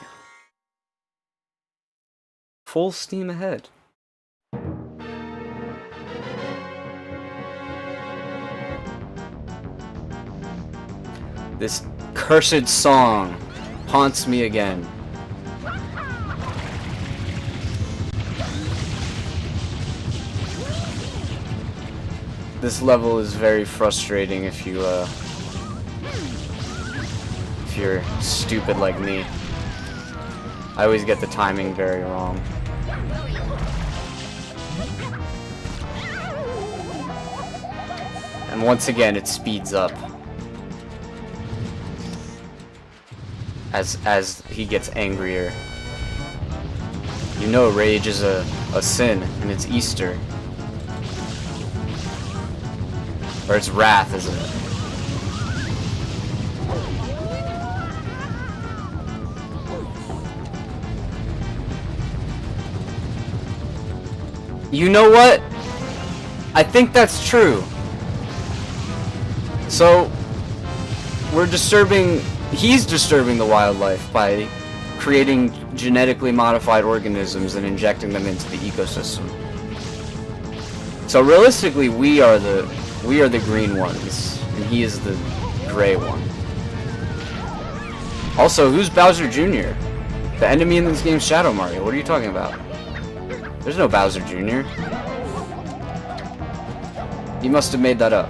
Full steam ahead. This cursed song haunts me again. This level is very frustrating if you're stupid like me. I always get the timing very wrong. And once again, it speeds up as he gets angrier. You know rage is a sin, and it's Easter. Or it's wrath, isn't it? You know what? I think that's true. So, he's disturbing the wildlife by creating genetically modified organisms and injecting them into the ecosystem. So realistically, we are the green ones, and he is the gray one. Also, who's Bowser Jr.? The enemy in this game is Shadow Mario. What are you talking about? There's no Bowser Jr. He must have made that up.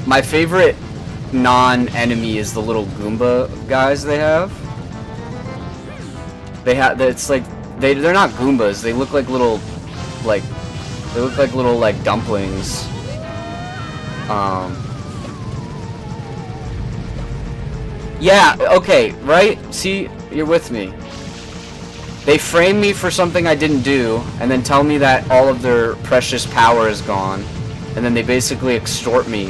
My favorite non-enemy is the little Goomba guys they have. It's like they're not Goombas. They look like little like dumplings. Yeah, okay, right? See, you're with me. They frame me for something I didn't do, and then tell me that all of their precious power is gone, and then they basically extort me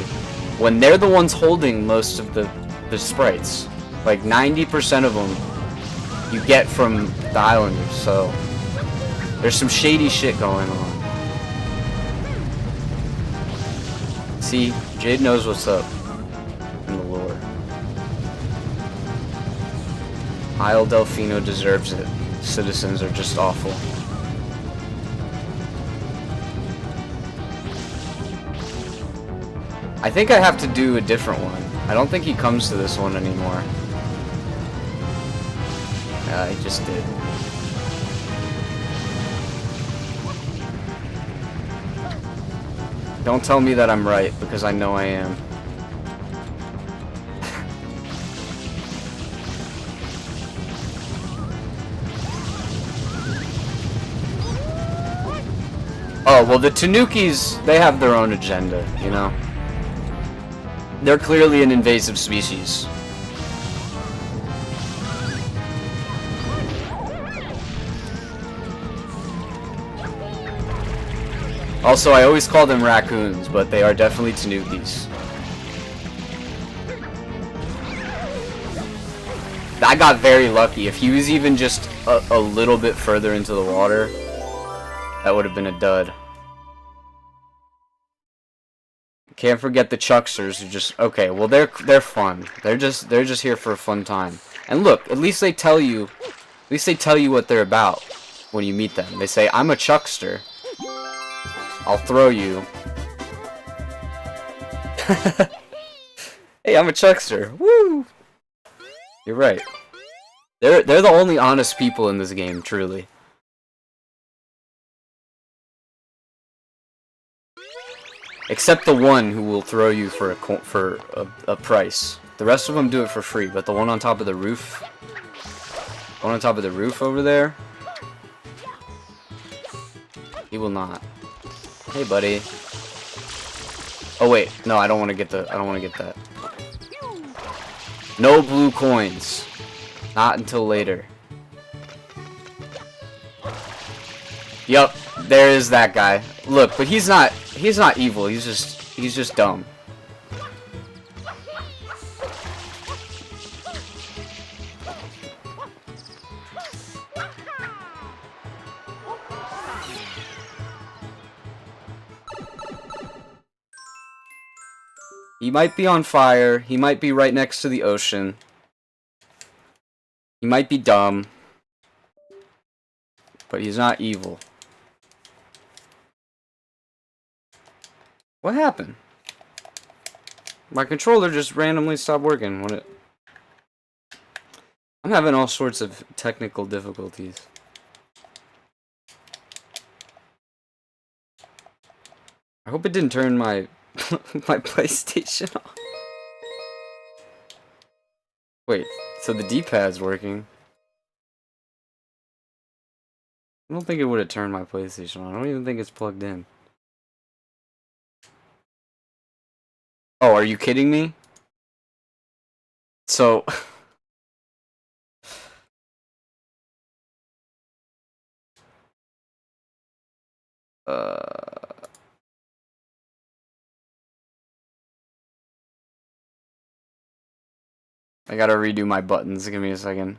when they're the ones holding most of the sprites. Like 90% of them you get from the Islanders, so there's some shady shit going on. See, Jade knows what's up in the lore. Isle Delfino deserves it. Citizens are just awful. I think I have to do a different one. I don't think he comes to this one anymore. Yeah, he just did. Don't tell me that I'm right, because I know I am. Oh, well, the Tanukis, they have their own agenda, you know? They're clearly an invasive species. Also, I always call them raccoons, but they are definitely Tanukis. I got very lucky. If he was even just a little bit further into the water, that would have been a dud. Can't forget the Chucksters who just okay. Well, they're fun. They're just here for a fun time. And look, at least they tell you what they're about when you meet them. They say, "I'm a Chuckster. I'll throw you." Hey, I'm a Chuckster. Woo! You're right. They're the only honest people in this game, truly. Except the one who will throw you for a price. The rest of them do it for free, but the one on top of the roof, over there, he will not. Hey, buddy. Oh wait, no, I don't want to get that. No blue coins. Not until later. Yup, there is that guy. Look, but he's not evil. He's just dumb. He might be on fire. He might be right next to the ocean. He might be dumb. But he's not evil. What happened? My controller just randomly stopped working when it... I'm having all sorts of technical difficulties. I hope it didn't turn my my PlayStation off. Wait, so the D-pad's working. I don't think it would have turned my PlayStation on. I don't even think it's plugged in. Oh, are you kidding me? So... I gotta redo my buttons. Give me a second.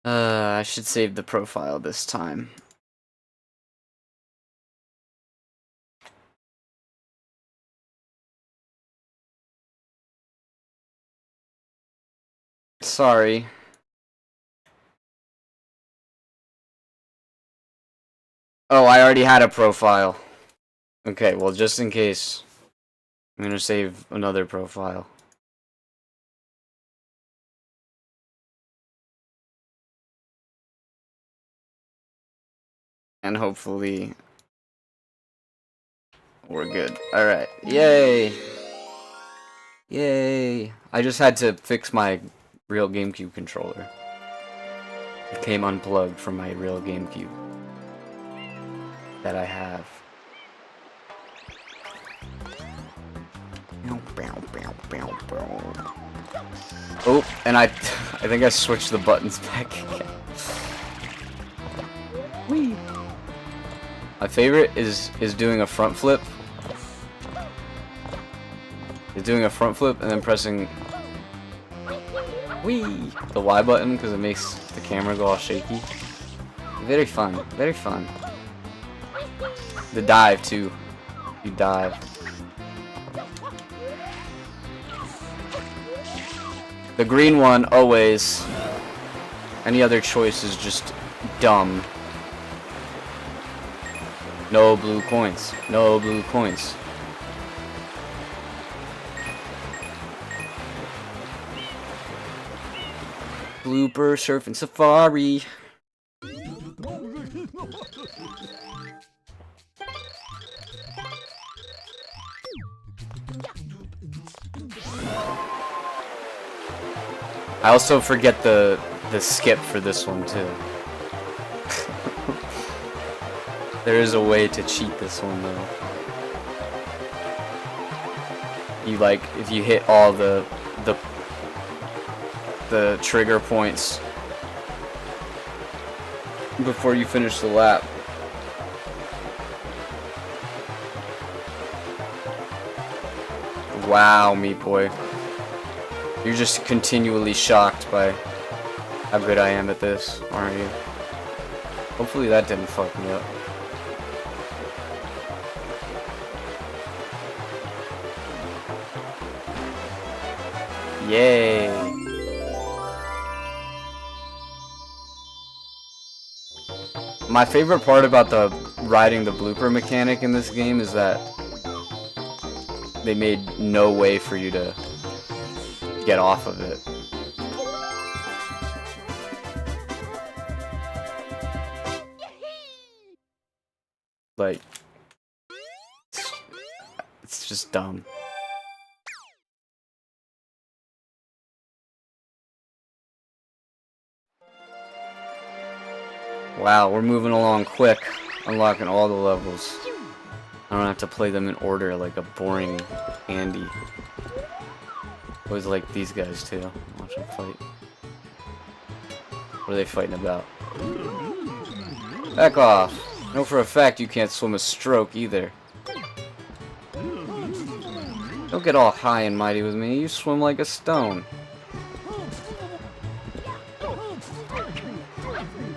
I should save the profile this time. Sorry. Oh, I already had a profile. Okay, well, just in case, I'm gonna save another profile. And hopefully, we're good. Alright, yay! Yay! I just had to fix my real GameCube controller. It came unplugged from my real GameCube that I have. Oh, and I think I switched the buttons back again. Whee! My favorite is doing a front flip. Is doing a front flip and then pressing whee the Y button because it makes the camera go all shaky. Very fun, very fun. The dive too. You dive. The green one always. Any other choice is just dumb. No blue coins. No blue coins. Blooper surfing safari. I also forget the skip for this one too. There is a way to cheat this one though. You like if you hit all the trigger points before you finish the lap. Wow, meat boy. You're just continually shocked by how good I am at this, aren't you? Hopefully that didn't fuck me up. Yay! My favorite part about the riding the blooper mechanic in this game is that they made no way for you to get off of it. Like, it's just dumb. Wow, we're moving along quick, unlocking all the levels. I don't have to play them in order like a boring Andy. Always like these guys too. Watch them fight. What are they fighting about? Back off! I know for a fact you can't swim a stroke either. Don't get all high and mighty with me, you swim like a stone.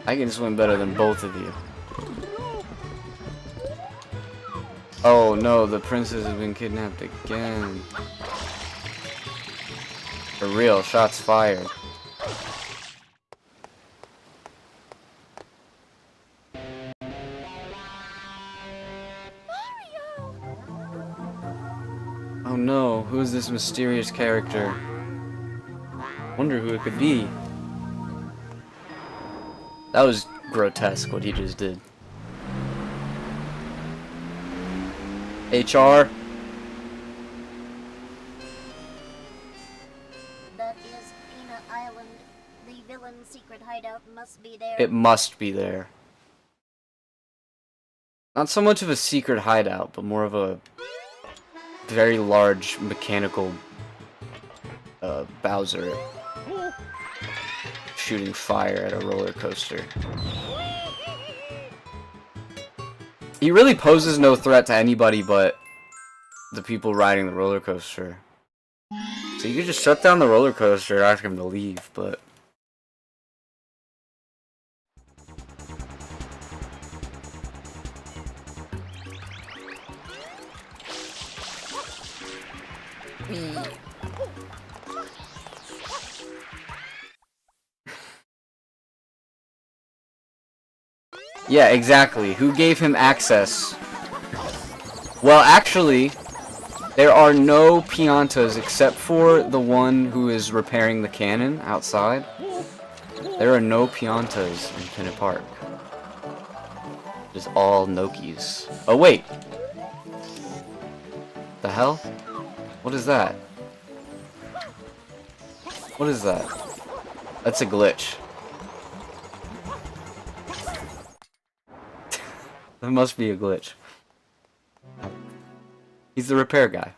I can swim better than both of you. Oh no, the princess has been kidnapped again. For real, shots fired. Oh no, who is this mysterious character? Wonder who it could be. That was grotesque what he just did. HR? That is Peanut Island. The villain's secret hideout must be there. It must be there. Not so much of a secret hideout, but more of a very large mechanical Bowser shooting fire at a roller coaster. He really poses no threat to anybody but the people riding the roller coaster. So you could just shut down the roller coaster and ask him to leave, but... Yeah, exactly. Who gave him access? Well, actually, there are no Piantas except for the one who is repairing the cannon outside. There are no Piantas in Pinnet Park. Just all Nokis. Oh, wait. The hell? What is that? What is that? That's a glitch. That must be a glitch. He's the repair guy.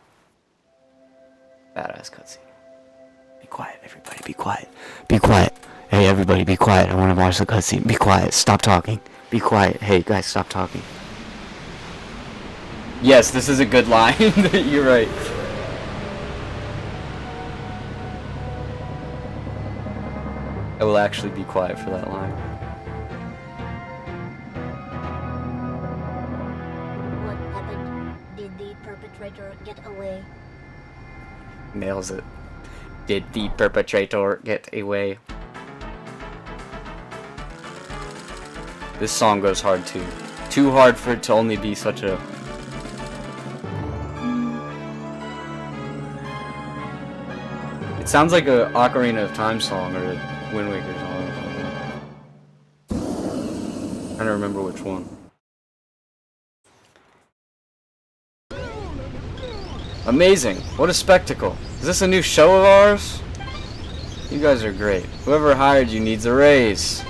Badass cutscene. Be quiet, everybody. Be quiet. Be quiet. Hey, everybody, be quiet. I want to watch the cutscene. Be quiet. Stop talking. Be quiet. Hey, guys, stop talking. Yes, this is a good line. You're right. I will actually be quiet for that line. What happened? Did the perpetrator get away? Nails it. Did the perpetrator get away? This song goes hard too. Too hard for it to only be such a... It sounds like a Ocarina of Time song or a Wind Waker song or something. I don't remember which one. Amazing! What a spectacle! Is this a new show of ours? You guys are great. Whoever hired you needs a raise.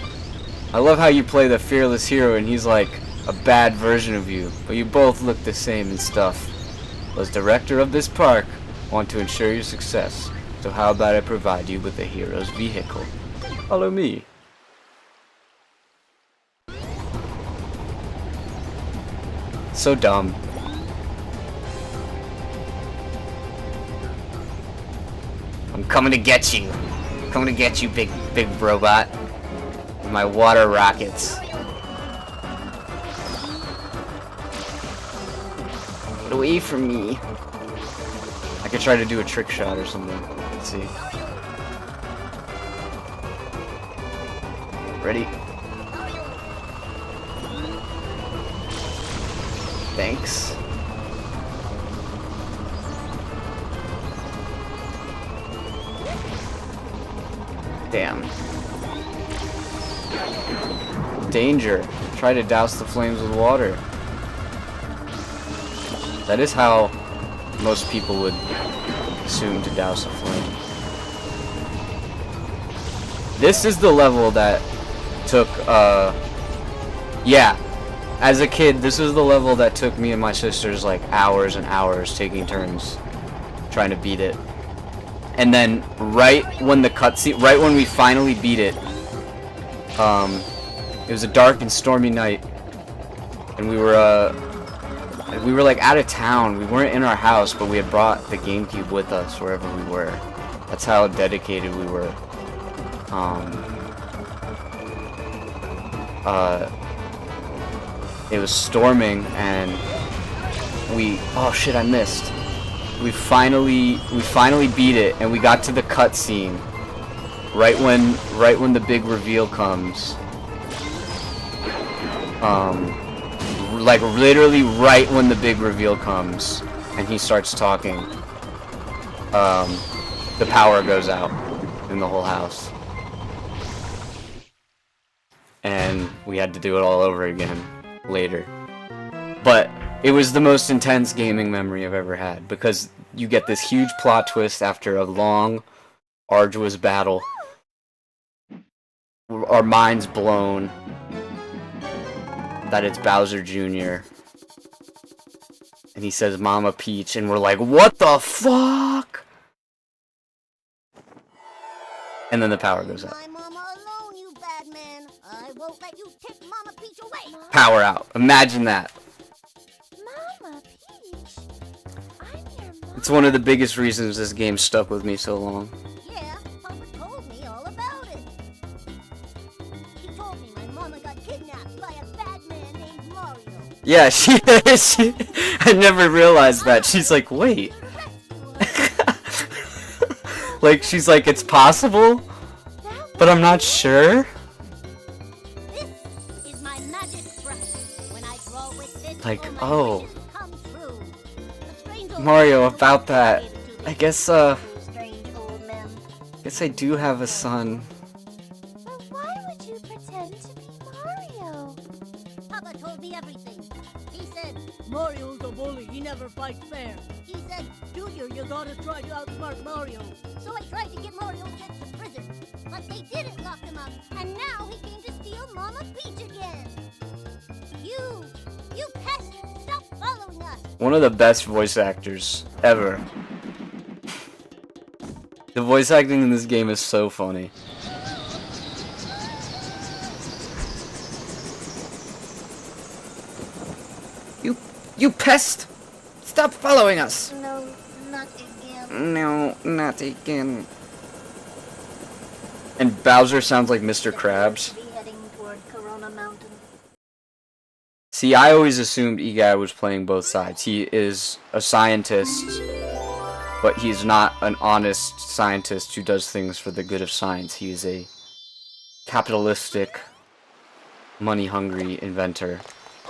I love how you play the fearless hero and he's like a bad version of you, but you both look the same and stuff. As director of this park, I want to ensure your success. So how about I provide you with the hero's vehicle? Follow me. So dumb. I'm coming to get you. Coming to get you, big robot. With my water rockets. Get away from me. I could try to do a trick shot or something. Let's see. Ready? Thanks. Damn. Danger. Try to douse the flames with water. That is how most people would assume to douse a flame. This is the level that took, yeah. As a kid, this is the level that took me and my sisters like hours and hours taking turns trying to beat it. And then right when the cutscene, right when we finally beat it, it was a dark and stormy night, and we were like out of town. We weren't in our house, but we had brought the GameCube with us wherever we were. That's how dedicated we were. It was storming, and oh shit, I missed. We finally beat it, and we got to the cutscene right when the big reveal comes. Like literally right when the big reveal comes, and he starts talking. The power goes out in the whole house, and we had to do it all over again later. But it was the most intense gaming memory I've ever had, because you get this huge plot twist after a long, arduous battle. Our minds blown that it's Bowser Jr. And he says Mama Peach, and we're like, what the fuck? And then the power goes out. My mama alone, you bad man. I won't let you take Mama Peach away. Power out. Imagine that. Mama Peach? I'm your mom. It's one of the biggest reasons this game stuck with me so long. Yeah, Papa told me all about it. He told me my mama got kidnapped by a bad man named Mario. Yeah, she I never realized that. She's like, wait. Like, she's like, it's possible, but I'm not sure. This is my my magic brush. When I draw with this, Like, all my oh. wishes come true. A strange old Mario, man about that. created to I be guess, two strange old men. I do have a son. But why would you pretend to be Mario? Papa told me everything. He said, Mario's a bully, he never fights fair. he said, Junior, you gotta try to outsmart Mario. so I tried to get Mario sent to prison. But they didn't lock him up, and now he came to steal Mama Peach again. You pest, stop following us. One of the best voice actors ever. The voice acting in this game is so funny. You pest! Stop following us! No, not again. No, not again. And Bowser sounds like Mr. Krabs. Be heading toward Corona Mountain. See, I always assumed Eguy was playing both sides. He is a scientist, but he's not an honest scientist who does things for the good of science. He is a capitalistic, money-hungry inventor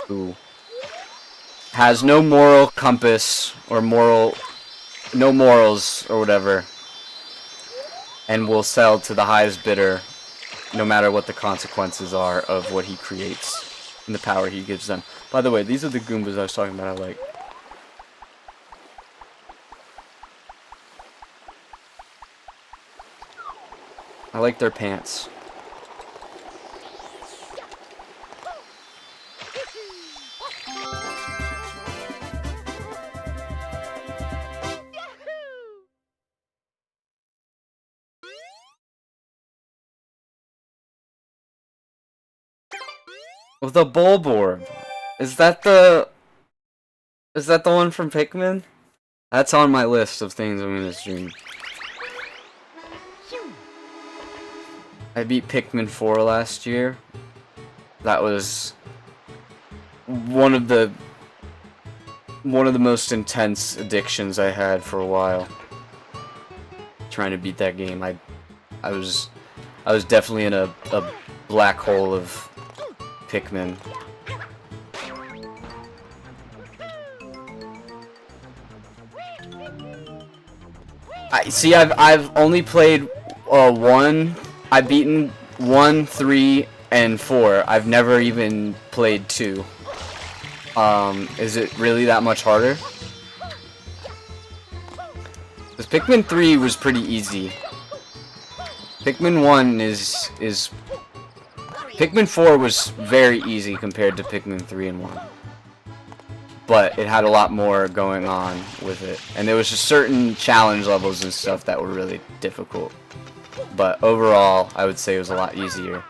who has no moral compass or no morals or whatever, and will sell to the highest bidder no matter what the consequences are of what he creates and the power he gives them. By the way, these are the Goombas I was talking about I like. I like their pants. With a Bulborb. Is that the one from Pikmin? That's on my list of things I'm gonna stream. I beat Pikmin 4 last year. That was one of the most intense addictions I had for a while. Trying to beat that game. I was definitely in a black hole of Pikmin. I've only played 1. I've beaten 1, 3, and 4. I've never even played 2. Is it really that much harder? Because Pikmin 3 was pretty easy. Pikmin 1 is Pikmin 4 was very easy compared to Pikmin 3 and 1. But it had a lot more going on with it. And there was just certain challenge levels and stuff that were really difficult. But overall, I would say it was a lot easier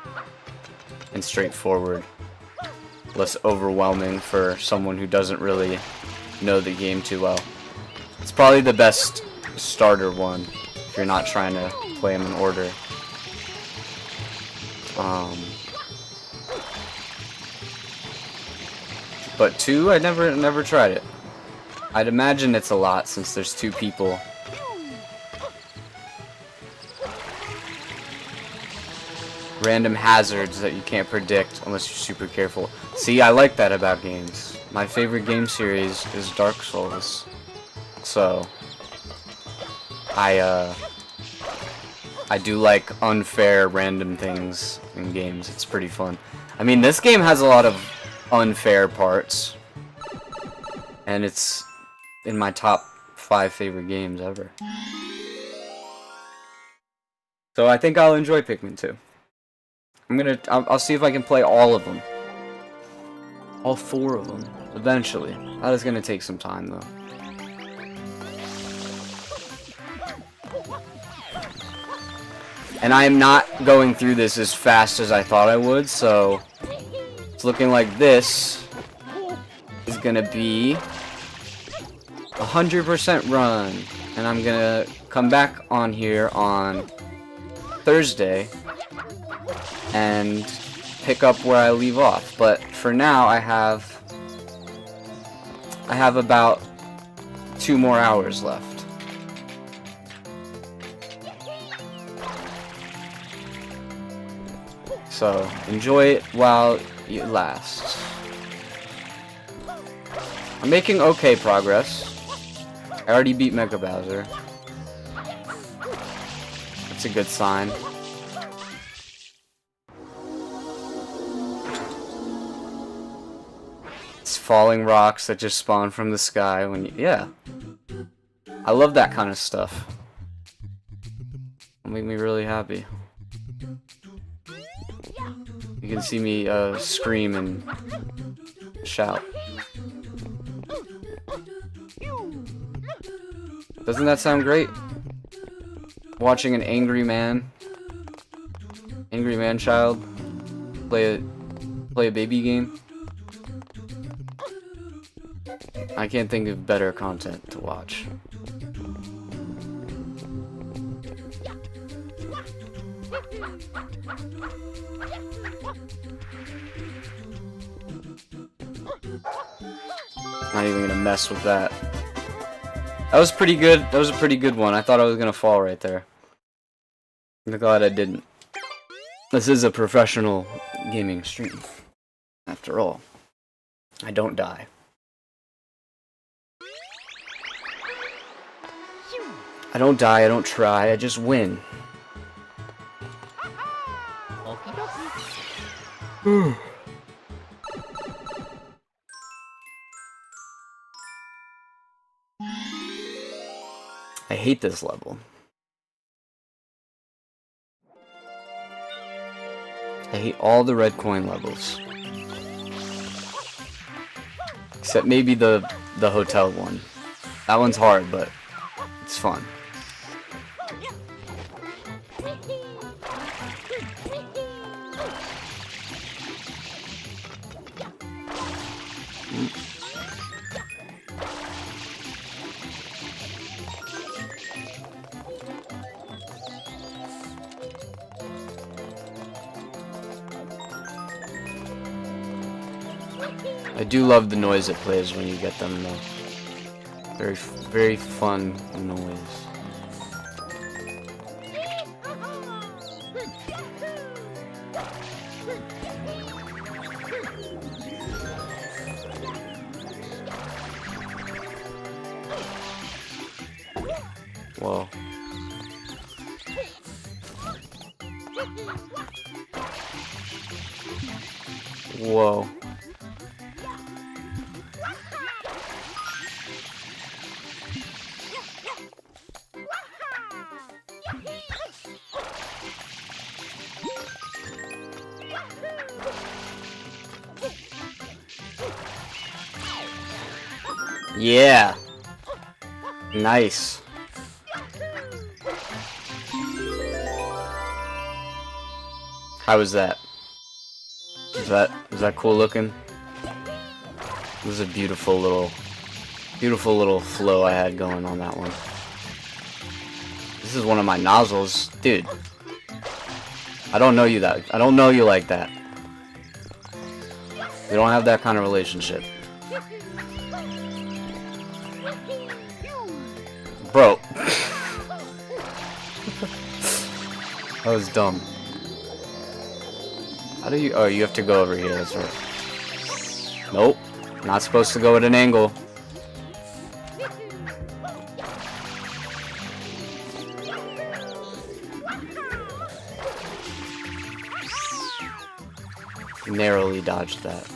and straightforward. Less overwhelming for someone who doesn't really know the game too well. It's probably the best starter one if you're not trying to play them in order. But 2, I never tried it. I'd imagine it's a lot since there's 2 people. Random hazards that you can't predict unless you're super careful. See, I like that about games. My favorite game series is Dark Souls. So, I do like unfair random things in games. It's pretty fun. I mean, this game has a lot of unfair parts. And it's in my top 5 favorite games ever. So I think I'll enjoy Pikmin 2. I'll see if I can play all of them. All 4 of them, eventually. That is gonna take some time, though. And I am not going through this as fast as I thought I would, so it's looking like this is gonna be 100% run. And I'm gonna come back on here on Thursday and pick up where I leave off. But for now, I have about 2 more hours left. So enjoy it while it lasts. I'm making okay progress. I already beat Mega Bowser. That's a good sign. It's falling rocks that just spawn from the sky when you, yeah. I love that kind of stuff. It'll make me really happy. You can see me scream and shout. Doesn't that sound great? Watching an angry man child play a baby game. I can't think of better content to watch. Not even gonna mess with that. That was pretty good. That was a pretty good one. I thought I was gonna fall right there. I'm glad I didn't. This is a professional gaming stream. After all, I don't die. I don't die, I don't try, I just win. I hate this level. I hate all the red coin levels. Except maybe the hotel one. That one's hard, but it's fun. I do love the noise it plays when you get them though. Very, very fun noise. Whoa. Whoa. Yeah. Nice. How was that? Was that cool looking? It was a beautiful little flow I had going on that one. This is one of my nozzles, dude. I don't know you like that. We don't have that kind of relationship. Bro. That was dumb. How do you... Oh, you have to go over here, that's right. Nope. Not supposed to go at an angle. Narrowly dodged that.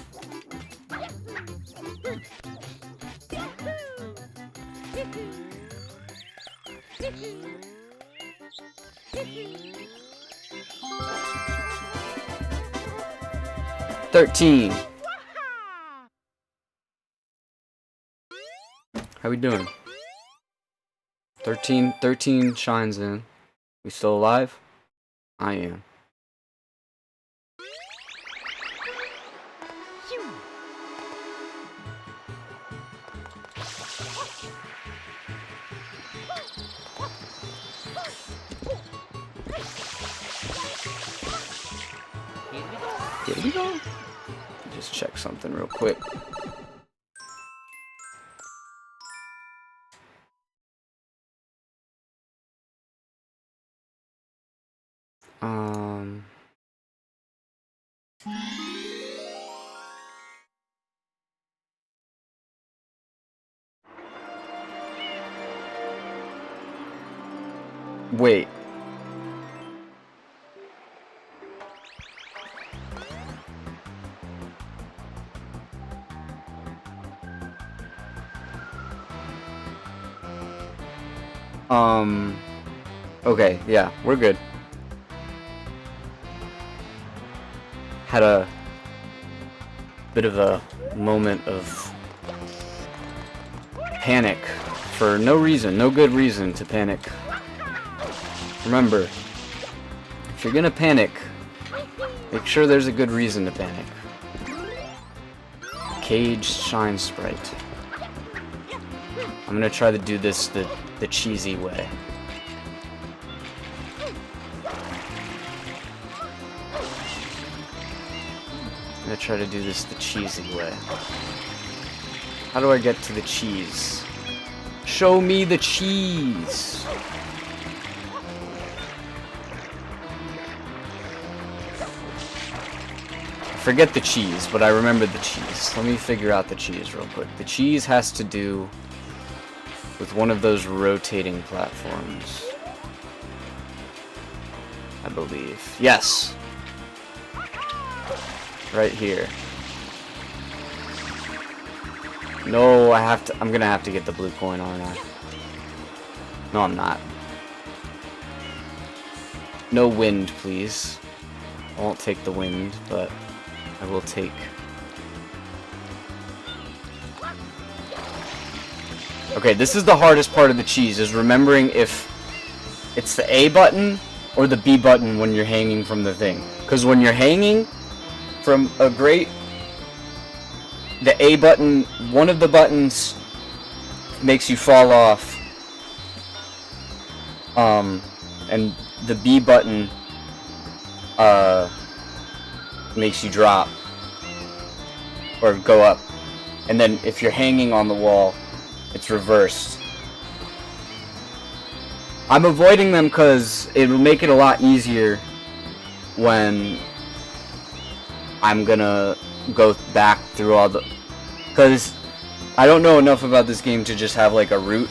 $13. How we doing? 13 shines in. We still alive? I am. Here we go. Just check something real quick. Wait. Okay, yeah, we're good. Had a bit of a moment of panic for no reason, no good reason to panic. Remember, if you're gonna panic, make sure there's a good reason to panic. Cage Shine Sprite. I'm gonna try to do this the cheesy way. I'm gonna try to do this the cheesy way. How do I get to the cheese? Show me the cheese! I forget the cheese, but I remember the cheese. Let me figure out the cheese real quick. The cheese has to do with one of those rotating platforms, I believe. Yes! Right here. No, I'm gonna have to get the blue coin, aren't I? No, I'm not. No wind, please. I won't take the wind, but I will take... Okay, this is the hardest part of the cheese, is remembering if it's the A button or the B button when you're hanging from the thing. Because when you're hanging from a grate, the A button, one of the buttons makes you fall off. And the B button makes you drop or go up. And then if you're hanging on the wall, it's reversed. I'm avoiding them because it will make it a lot easier when I'm gonna go back through all the... Because I don't know enough about this game to just have like a route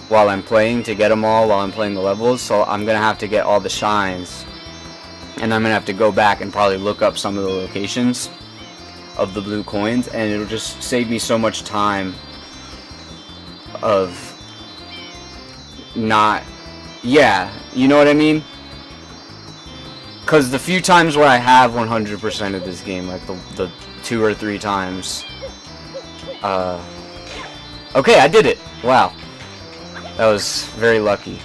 while I'm playing to get them all while I'm playing the levels, so I'm gonna have to get all the shines. And I'm gonna have to go back and probably look up some of the locations of the blue coins, and it'll just save me so much time of not... Yeah, you know what I mean? Because the few times where I have 100% of this game, like the 2 or 3 times... Okay, I did it! Wow. That was very lucky.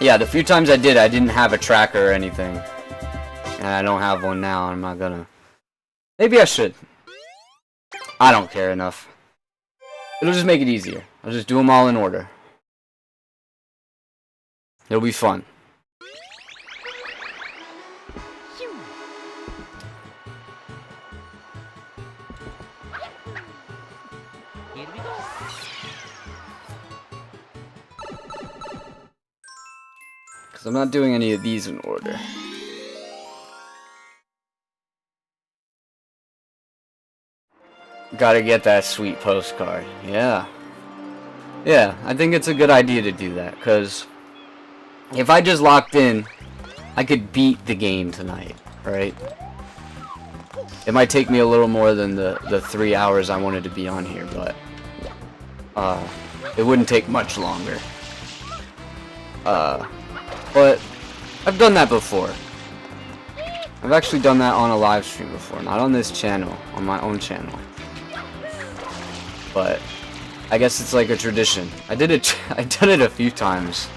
Yeah, the few times I didn't have a tracker or anything. And I don't have one now, I'm not gonna... Maybe I should. I don't care enough. It'll just make it easier. I'll just do them all in order. It'll be fun. Here we go. Because I'm not doing any of these in order. Gotta get that sweet postcard. Yeah. Yeah, I think it's a good idea to do that, because if I just locked in, I could beat the game tonight, right? It might take me a little more than the 3 hours I wanted to be on here, but it wouldn't take much longer. But I've done that before. I've actually done that on a live stream before, not on this channel, on my own channel. But I guess it's like a tradition. I've done it a few times.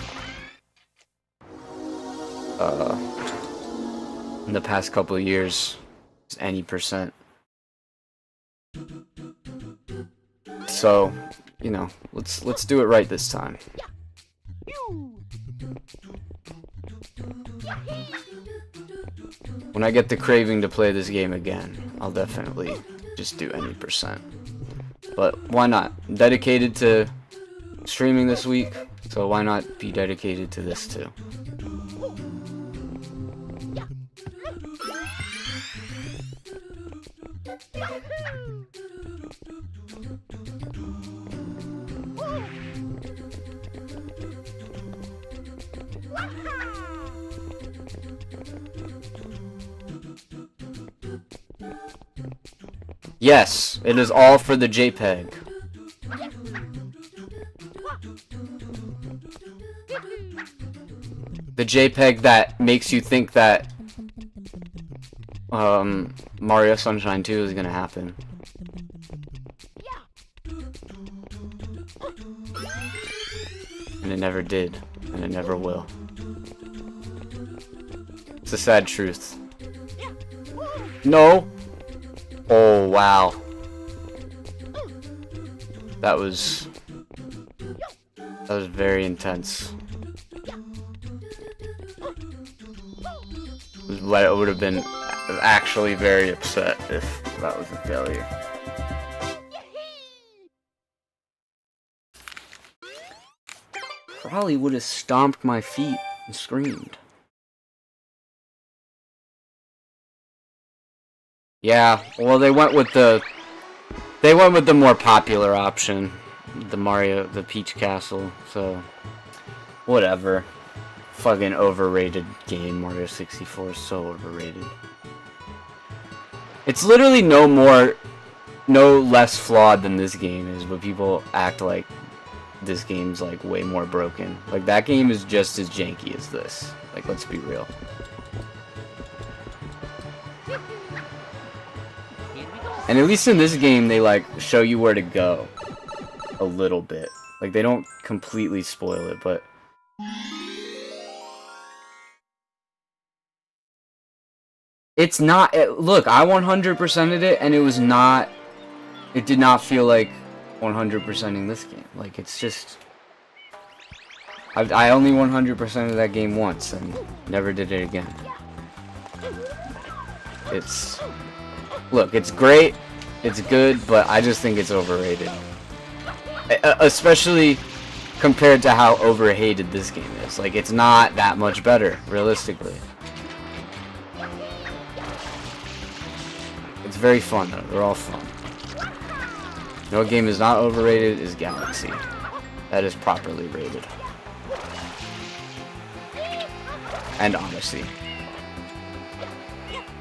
In the past couple of years, any percent. So, you know, let's do it right this time. When I get the craving to play this game again, I'll definitely just do any percent. But why not? I'm dedicated to streaming this week, so why not be dedicated to this too? Yes, it is all for the JPEG. The JPEG that makes you think that Mario Sunshine 2 is gonna happen. And it never did, and it never will. It's a sad truth. No! Oh, wow. That was very intense. I would have been actually very upset if that was a failure. Probably would have stomped my feet and screamed. Yeah, well they went with the more popular option, the Peach Castle, so whatever. Fucking overrated game. Mario 64 is so overrated. It's literally no less flawed than this game is, but people act like this game's like way more broken. Like that game is just as janky as this. Like, let's be real. And at least in this game they like show you where to go a little bit. Like they don't completely spoil it, but it's not. Look, I 100%ed it, and it did not feel like 100%ing this game. Like, it's just, I only 100%ed that game once, and never did it again. Look, it's great, it's good, but I just think it's overrated. Especially compared to how overhated this game is. Like, it's not that much better, realistically. It's very fun though, they're all fun. No game is not overrated is Galaxy. That is properly rated. And Odyssey.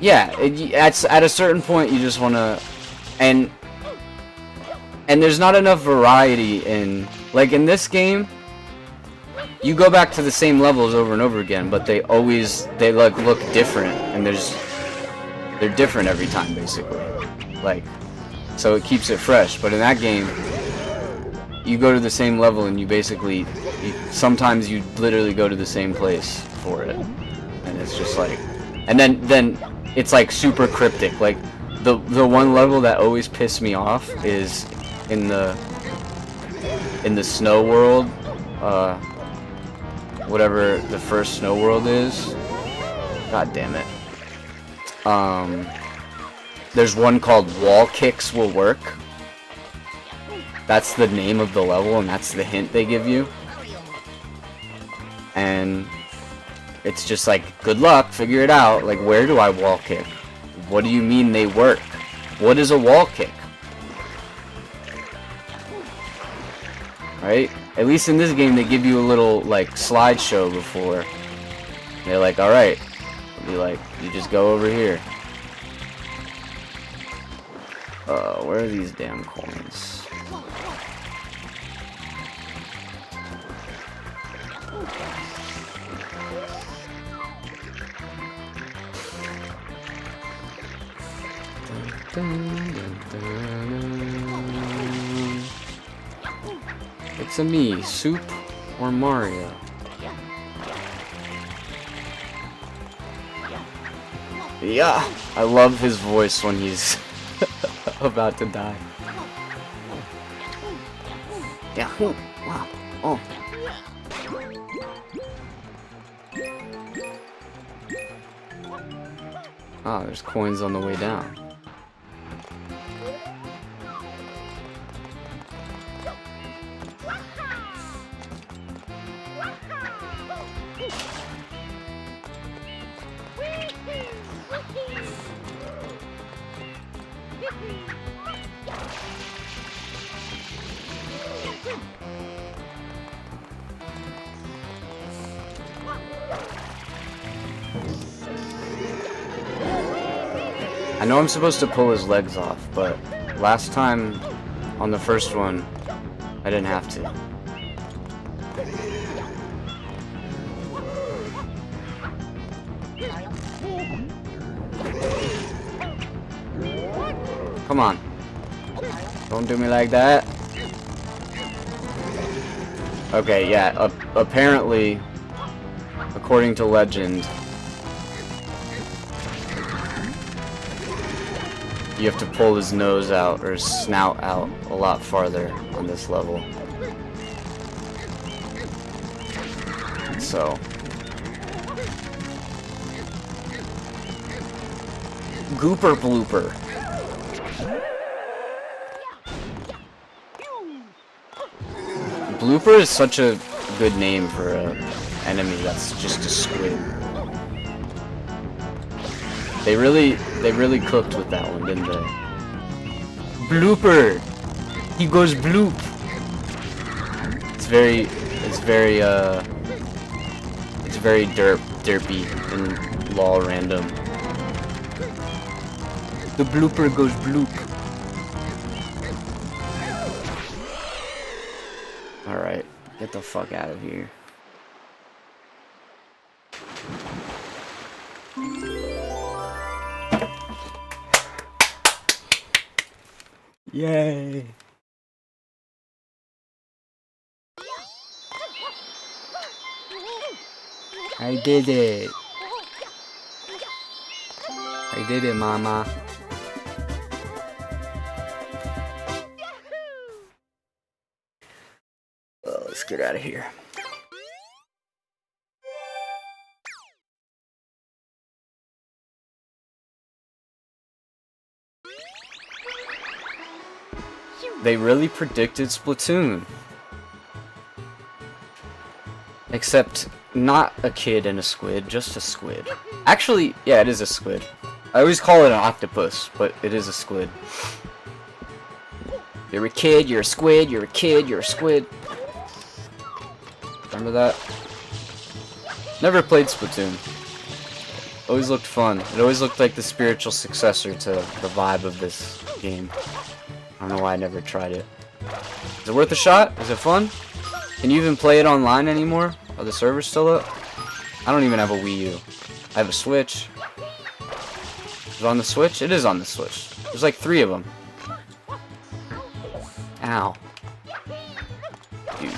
Yeah, at a certain point you just wanna, and there's not enough variety in, like in this game, you go back to the same levels over and over again, but they like look different, and they're different every time, basically. Like, so it keeps it fresh. But in that game, you go to the same level and sometimes you literally go to the same place for it. And it's just like, and then it's like super cryptic. Like, the one level that always pissed me off is in the snow world, whatever the first snow world is. God damn it. There's one called Wall Kicks Will Work. That's the name of the level, and that's the hint they give you. And it's just like, good luck, figure it out. Like, where do I wall kick? What do you mean they work? What is a wall kick? Right? At least in this game, they give you a little, like, slideshow before. They're like, alright. Be like, you just go over here. Where are these damn coins? It's a me, Soup or Mario. Yeah, I love his voice when he's about to die. Yeah, wow, oh. Ah, there's coins on the way down. I know I'm supposed to pull his legs off, but last time on the first one, I didn't have to. Come on. Don't do me like that. Okay, yeah, apparently, according to legend, you have to pull his nose out, or his snout out, a lot farther on this level. So. Gooper blooper. Blooper is such a good name for an enemy that's just a squid. They really cooked with that one, didn't they? Blooper! He goes bloop! It's very derpy and lol random. The blooper goes bloop. Alright, get the fuck out of here. Yay! I did it! I did it, mama. Well, let's get out of here. They really predicted Splatoon. Except not a kid and a squid, just a squid. Actually, yeah, it is a squid. I always call it an octopus, but it is a squid. You're a kid, you're a squid, you're a kid, you're a squid. Remember that? Never played Splatoon. Always looked fun. It always looked like the spiritual successor to the vibe of this game. I don't know why I never tried it. Is it worth a shot? Is it fun? Can you even play it online anymore? Are the servers still up? I don't even have a Wii U. I have a Switch. Is it on the Switch? It is on the Switch. There's like 3 of them. Ow. Dude.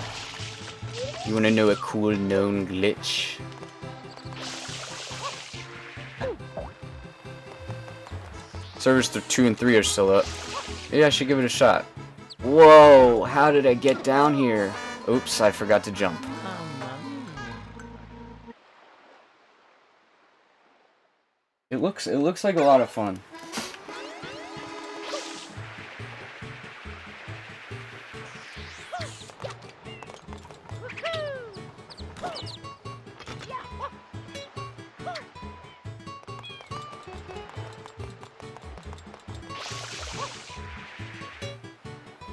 You wanna know a cool known glitch? Servers 2 and 3 are still up. Maybe I should give it a shot. Whoa, how did I get down here? Oops, I forgot to jump. It looks like a lot of fun.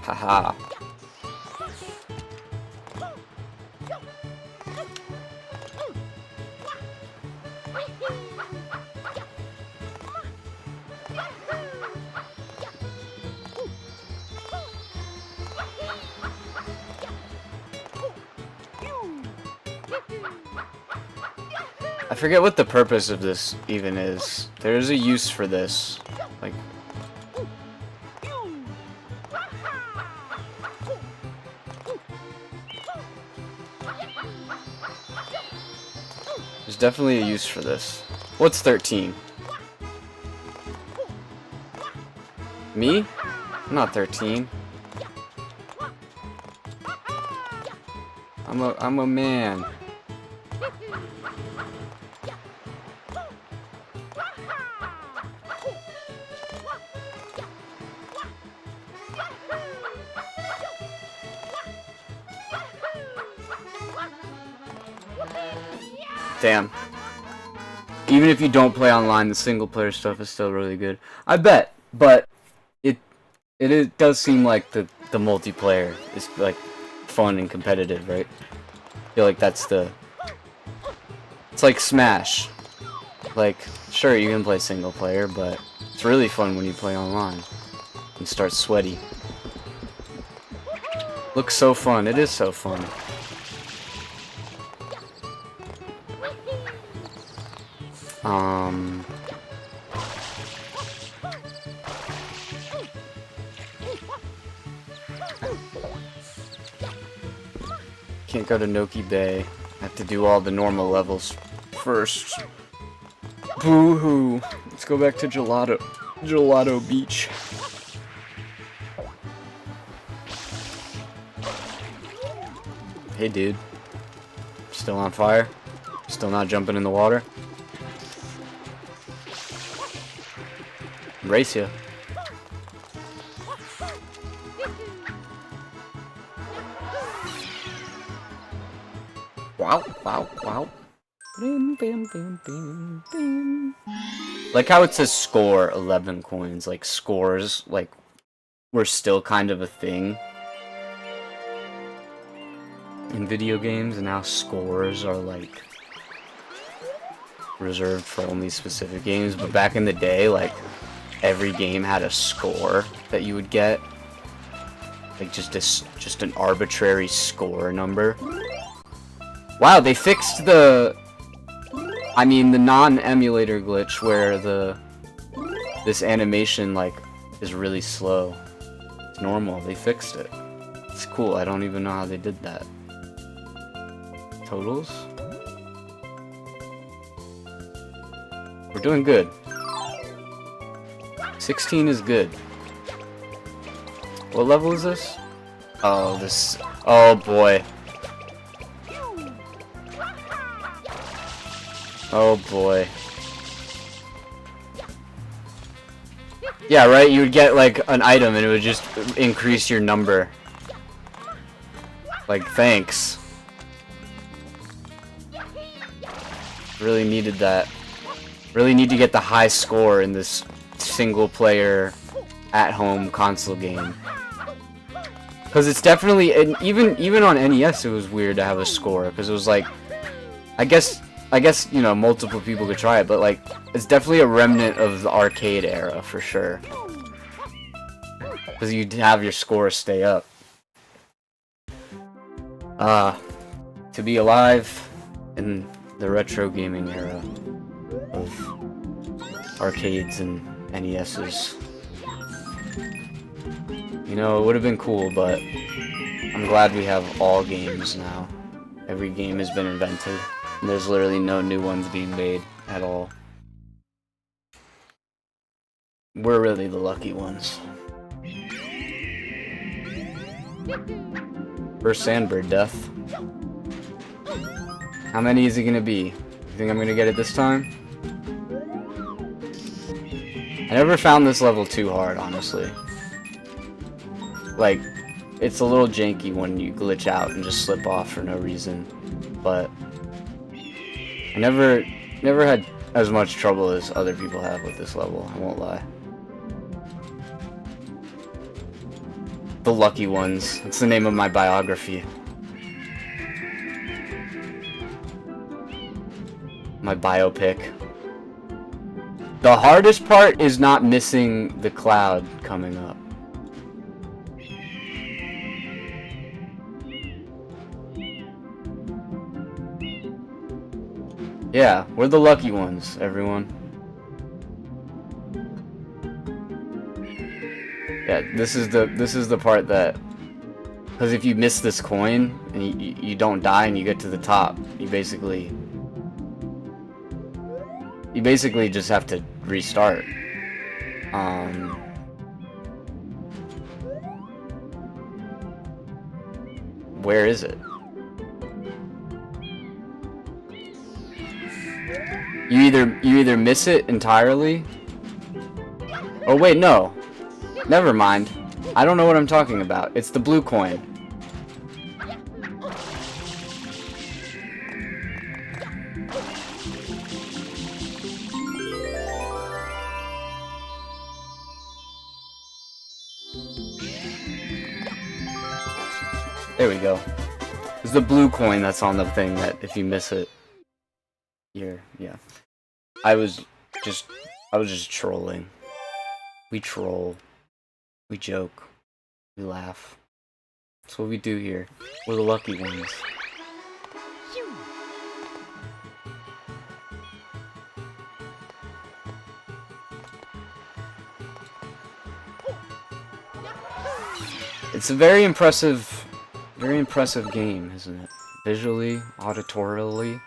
Haha. I forget what the purpose of this even is. There is a use for this. Like, there's definitely a use for this. What's 13? Me? I'm not 13. I'm a man. Damn. Even if you don't play online, the single player stuff is still really good. I bet, but it does seem like the multiplayer is like fun and competitive, right? I feel like that's it's like Smash. Like, sure, you can play single player, but It's really fun when you play online and start sweaty. Looks so fun. It is so fun. Can't go to Noki Bay. I have to do all the normal levels first. Boo-hoo. Let's go back to Gelato Beach. Hey, dude. Still on fire? Still not jumping in the water? Race ya. Wow, wow, wow. Bim, bim, bim, bim, bim. Like how it says score 11 coins. Like scores, like, were still kind of a thing in video games, and now scores are like reserved for only specific games. But back in the day, like every game had a score that you would get, like just an arbitrary score number. Wow, they fixed the non-emulator glitch where this animation like is really slow. It's normal. They fixed it. It's cool. I don't even know how they did that. Totals? We're doing good. 16 is good. What level is this? Oh, this... Oh, boy. Oh, boy. Yeah, right? You would get, like, an item and it would just increase your number. Like, thanks. Really needed that. Really need to get the high score in this single-player, at-home console game. Because it's definitely, and even on NES, it was weird to have a score. Because it was like, I guess you know, multiple people could try it, but like, it's definitely a remnant of the arcade era for sure. Because you'd have your score stay up. To be alive in the retro gaming era of arcades and NESs. You know, it would have been cool, but I'm glad we have all games now. Every game has been invented, and there's literally no new ones being made at all. We're really the lucky ones. First Sandbird death. How many is it gonna be? You think I'm gonna get it this time? I never found this level too hard, honestly. Like, it's a little janky when you glitch out and just slip off for no reason, but I never had as much trouble as other people have with this level, I won't lie. The Lucky Ones. That's the name of my biography. My biopic. The hardest part is not missing the cloud coming up. Yeah, we're the lucky ones, everyone. Yeah, this is the part that, because if you miss this coin and you don't die and you get to the top, you basically just have to restart. Where is it? You either miss it entirely. Oh wait, no. Never mind. I don't know what I'm talking about. It's the blue coin. There we go. It's the blue coin that's on the thing that if you miss it, yeah. I was just trolling. We troll. We joke. We laugh. That's what we do here. We're the lucky ones. It's a very impressive game, isn't it? Visually, auditorially,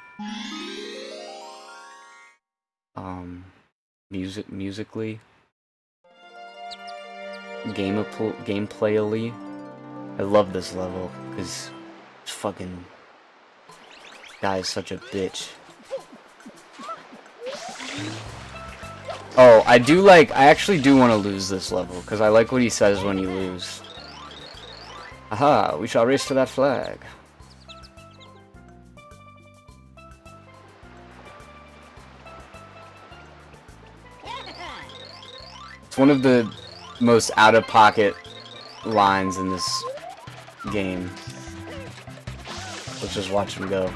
musically, gameplayily. I love this level because fucking guy is such a bitch. Oh, I actually do want to lose this level because I like what he says when you lose. Aha, we shall race to that flag. It's one of the most out-of-pocket lines in this game. Let's just watch him go.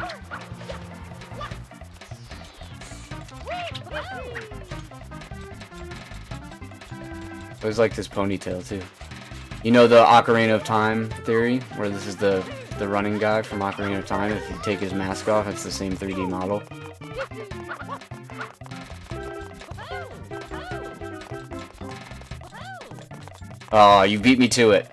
I always liked his ponytail, too. You know the Ocarina of Time theory, where this is the running guy from Ocarina of Time? If you take his mask off, it's the same 3D model. Oh, you beat me to it.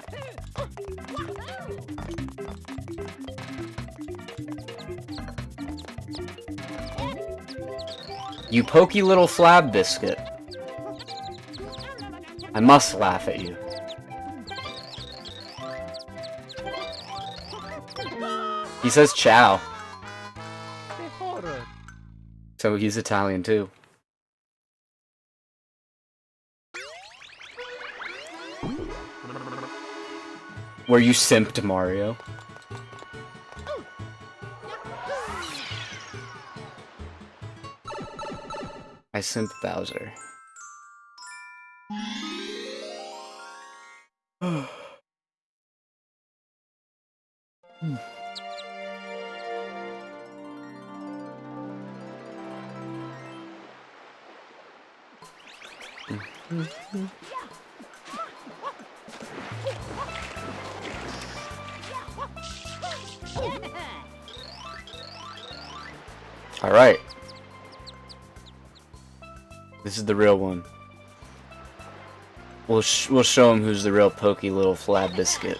You pokey little flab biscuit. I must laugh at you. He says ciao. So he's Italian too. Where you simped Mario. I simped Bowser. All right. This is the real one. We'll show him who's the real pokey little flab biscuit.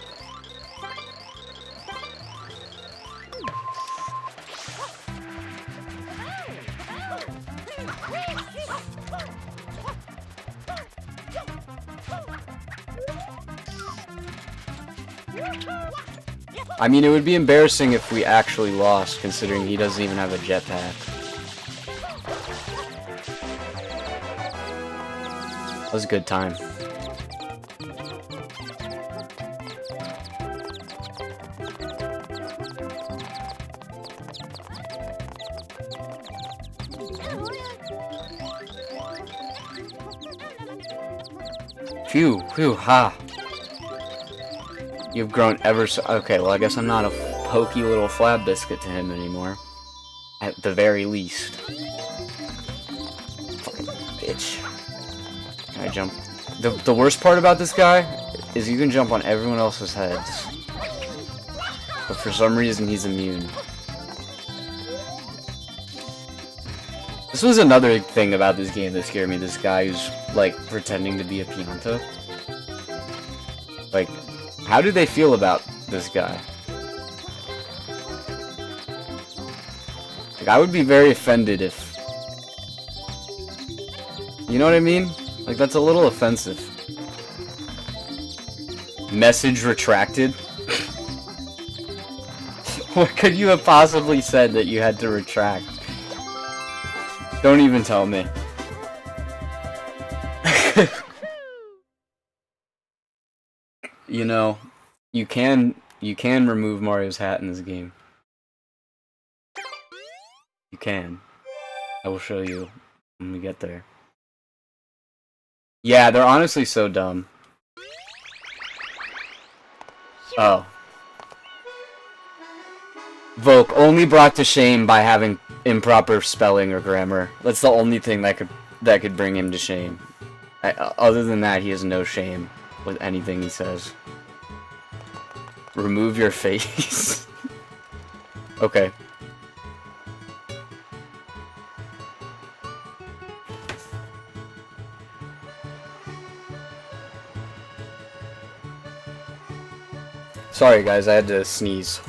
I mean, it would be embarrassing if we actually lost, considering he doesn't even have a jetpack. That was a good time. Phew, ha. You've grown ever so... Okay, well, I guess I'm not a pokey little flab biscuit to him anymore. At the very least. Fucking bitch. Can I jump? The worst part about this guy is you can jump on everyone else's heads. But for some reason, he's immune. This was another thing about this game that scared me. This guy who's, like, pretending to be a Pianta. Like... How do they feel about this guy? Like, I would be very offended if... You know what I mean? Like, that's a little offensive. Message retracted? What could you have possibly said that you had to retract? Don't even tell me. You know, you can remove Mario's hat in this game. You can. I will show you when we get there. Yeah, they're honestly so dumb. Oh. Voke, only brought to shame by having improper spelling or grammar. That's the only thing that could bring him to shame. Other than that, he has no shame with anything he says. Remove your face. Okay. Sorry guys, I had to sneeze.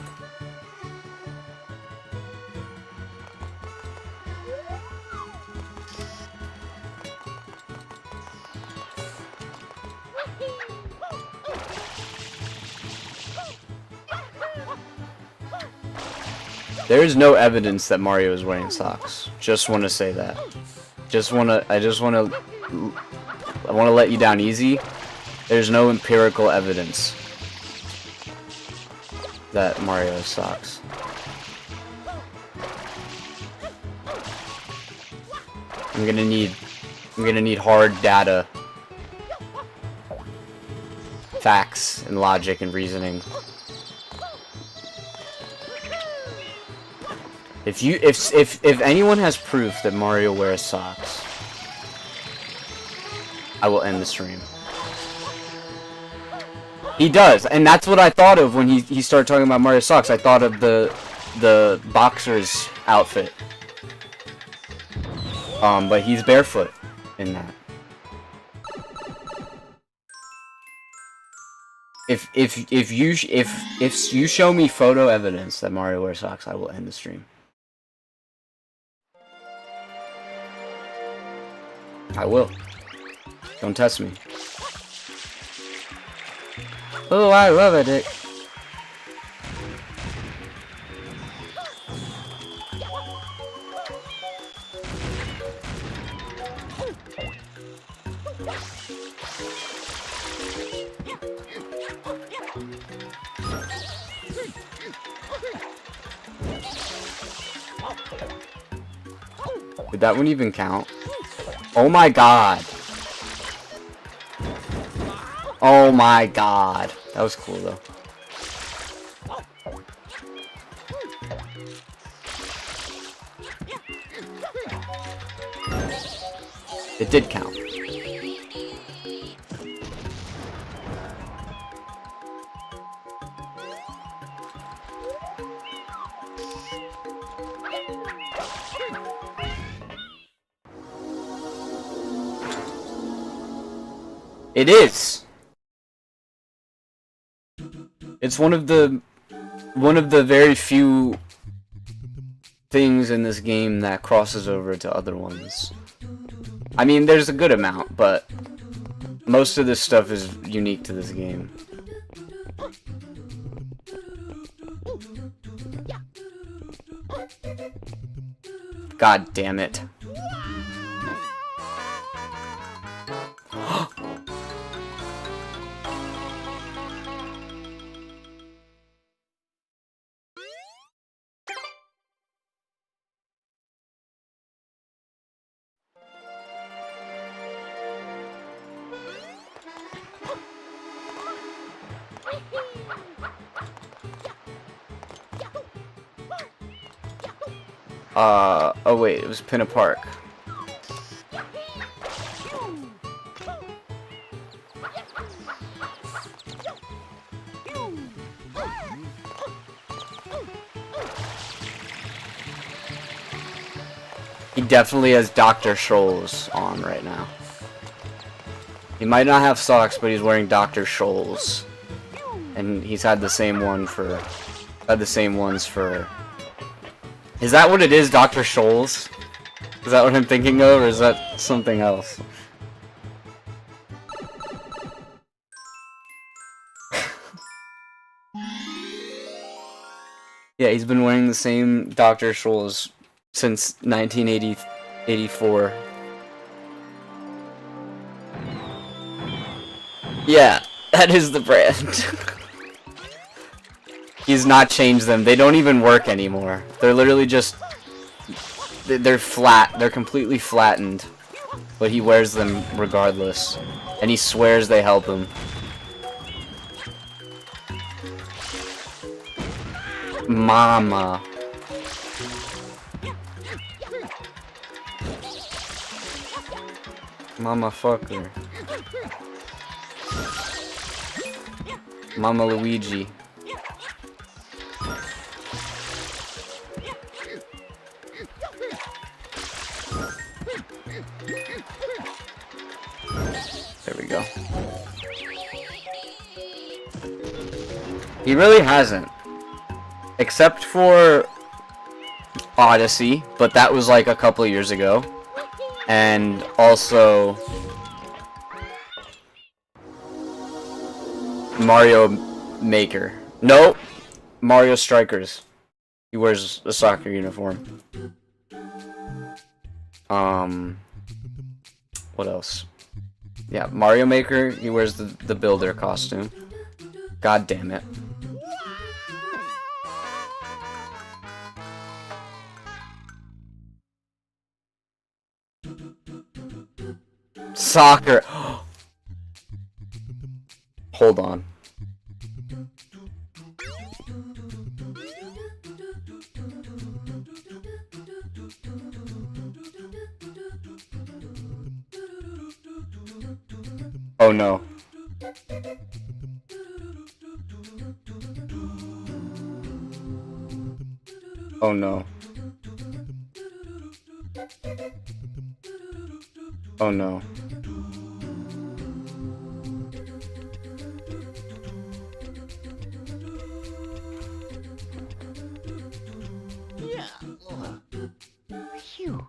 There is no evidence that Mario is wearing socks. Just want to say that. I want to let you down easy. There's no empirical evidence that Mario has socks. I'm gonna need hard data, facts, and logic and reasoning. If anyone has proof that Mario wears socks, I will end the stream. He does, and that's what I thought of when he started talking about Mario socks. I thought of the boxer's outfit. But he's barefoot in that. If you show me photo evidence that Mario wears socks, I will end the stream. I will. Don't test me. Oh, I love it, Dick. Did that one even count? Oh my god. Oh my god. That was cool though. It did count. It is. It's one of the very few things in this game that crosses over to other ones. I mean, there's a good amount, but most of this stuff is unique to this game. God damn it. Oh wait, it was Pinna Park. He definitely has Dr. Scholl's on right now. He might not have socks, but he's wearing Dr. Scholl's. And he's had the same one for... Is that what it is, Dr. Scholl's? Is that what I'm thinking of, or is that something else? Yeah, he's been wearing the same Dr. Scholl's since 1984. Yeah, that is the brand. He's not changed them. They don't even work anymore. They're literally just... They're flat. They're completely flattened. But he wears them regardless. And he swears they help him. Mama. Mama fucker. Mama Luigi. There we go. He really hasn't. Except for Odyssey, but that was like a couple of years ago. And also Mario Maker. Nope. Mario Strikers. He wears a soccer uniform. What else? Yeah, Mario Maker, he wears the builder costume. God damn it. Soccer. Hold on. Oh no. Oh no. Oh no. Phew.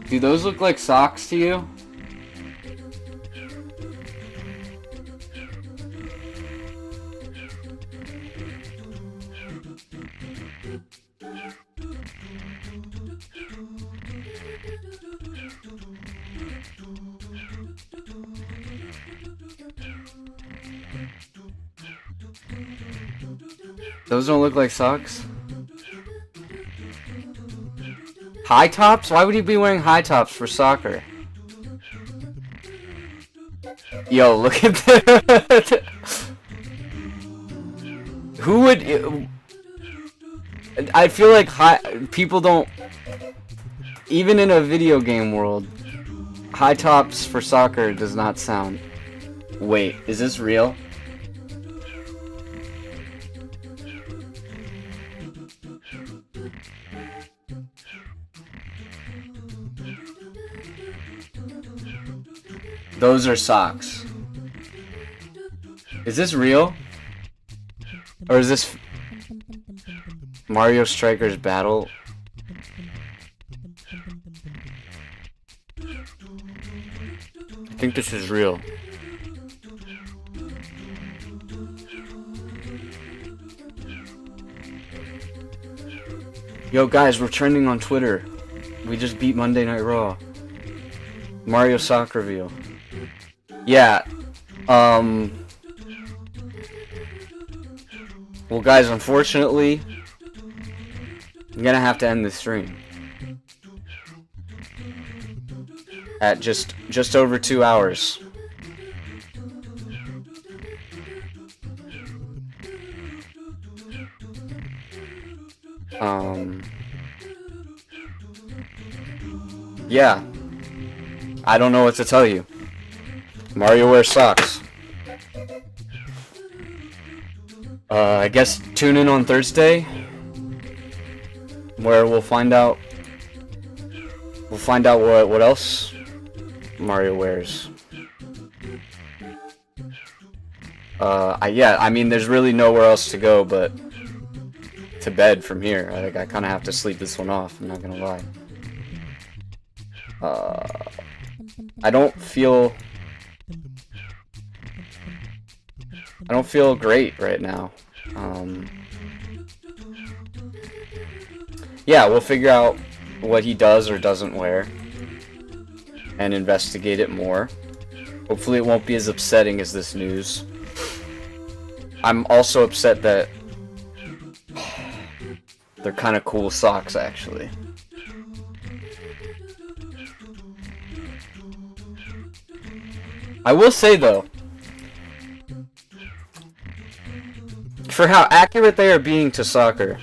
Do those look like socks to you? Those don't look like socks. High tops? Why would he be wearing high tops for soccer? Yo, look at that. Who would... I feel like people don't... Even in a video game world, high tops for soccer does not sound... Wait, is this real? Those are socks. Is this real? Or is this Mario Strikers Battle? I think this is real. Yo guys, we're trending on Twitter. We just beat Monday Night Raw. Mario sock reveal. Yeah. Well guys, unfortunately, I'm gonna have to end the stream. At just over 2 hours. Yeah. I don't know what to tell you. Mario wears socks. I guess tune in on Thursday, where we'll find out what else Mario wears. Yeah, I mean, there's really nowhere else to go but to bed from here. I kind of have to sleep this one off, I'm not gonna lie. I don't feel great right now. Yeah, we'll figure out what he does or doesn't wear and investigate it more. Hopefully it won't be as upsetting as this news. I'm also upset that they're kind of cool socks, actually. I will say though, for how accurate they are being to soccer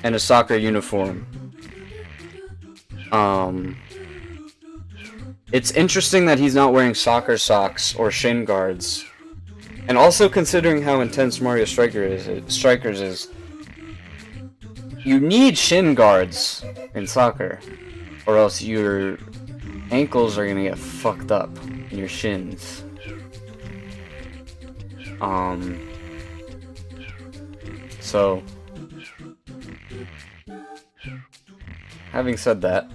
and a soccer uniform, it's interesting that he's not wearing soccer socks or shin guards. And also considering how intense Mario Strikers is, you need shin guards in soccer, or else your ankles are gonna get fucked up in your shins. So, having said that,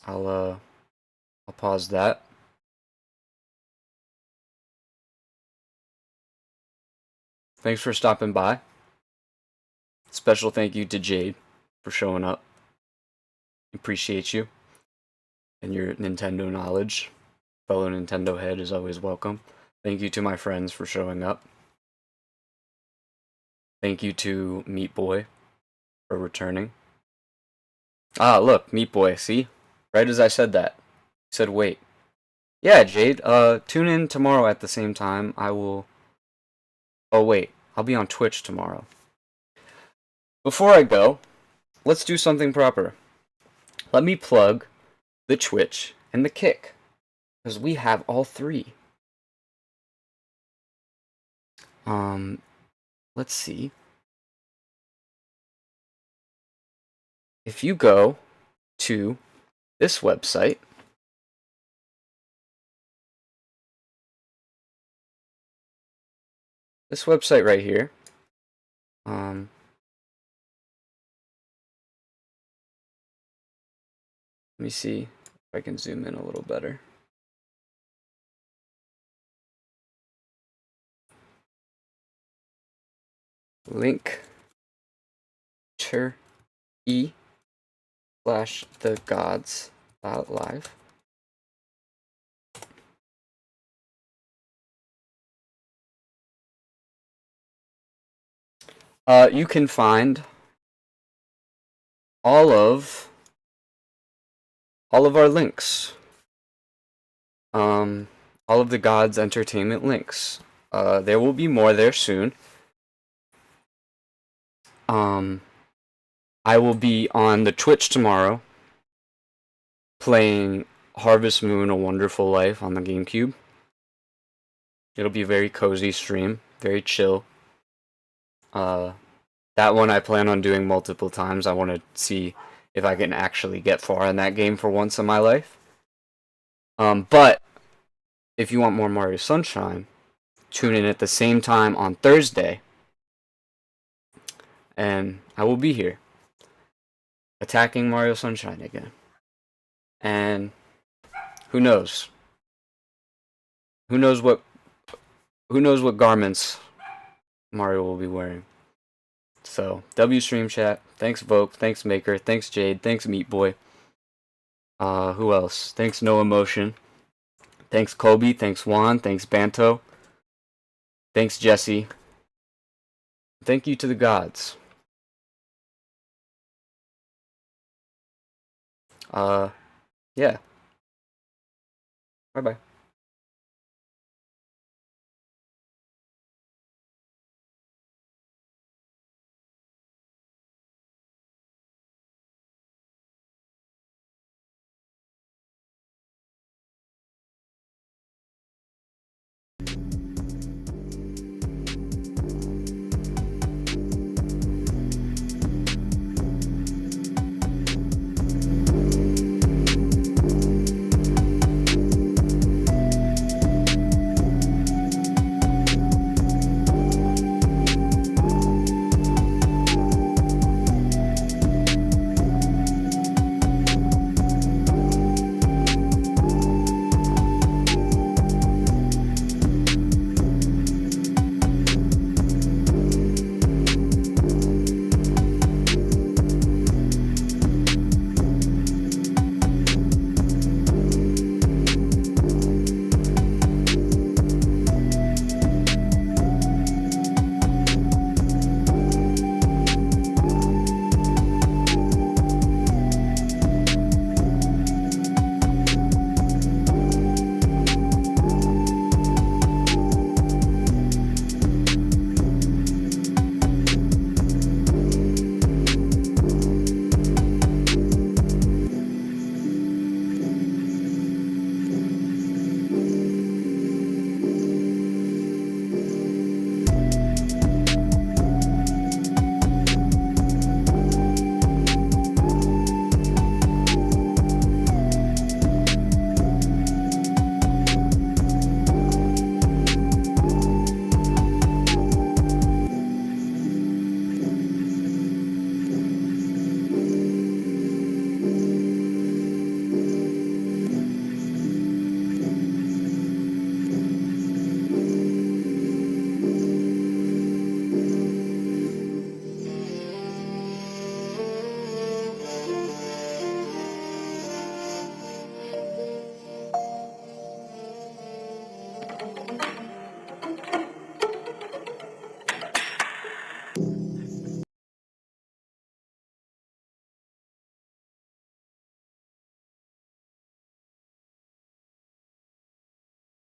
I'll pause that. Thanks for stopping by. Special thank you to Jade for showing up. Appreciate you and your Nintendo knowledge. Fellow Nintendo head is always welcome. Thank you to my friends for showing up. Thank you to Meat Boy for returning. Ah, look, Meat Boy, see? Right as I said that. He said wait. Yeah, Jade, tune in tomorrow at the same time. I will... Oh, wait. I'll be on Twitch tomorrow. Before I go, let's do something proper. Let me plug the Twitch and the Kick, because we have all three. Let's see. If you go to this website, right here, let me see if I can zoom in a little better. Linktree/thegodz.live. You can find all of our links. All of the Godz Entertainment links. There will be more there soon. I will be on the Twitch tomorrow playing Harvest Moon: A Wonderful Life on the GameCube. It'll be a very cozy stream, very chill. That one I plan on doing multiple times. I want to see if I can actually get far in that game for once in my life. But if you want more Mario Sunshine, tune in at the same time on Thursday, and I will be here attacking Mario Sunshine again. And who knows? Who knows what garments Mario will be wearing. So, W Stream Chat, thanks Vogue, thanks Maker, thanks Jade, thanks Meat Boy. Who else? Thanks No Emotion. Thanks Kobe, thanks Juan, thanks Banto. Thanks Jesse. Thank you to the Godz. Yeah. Bye-bye.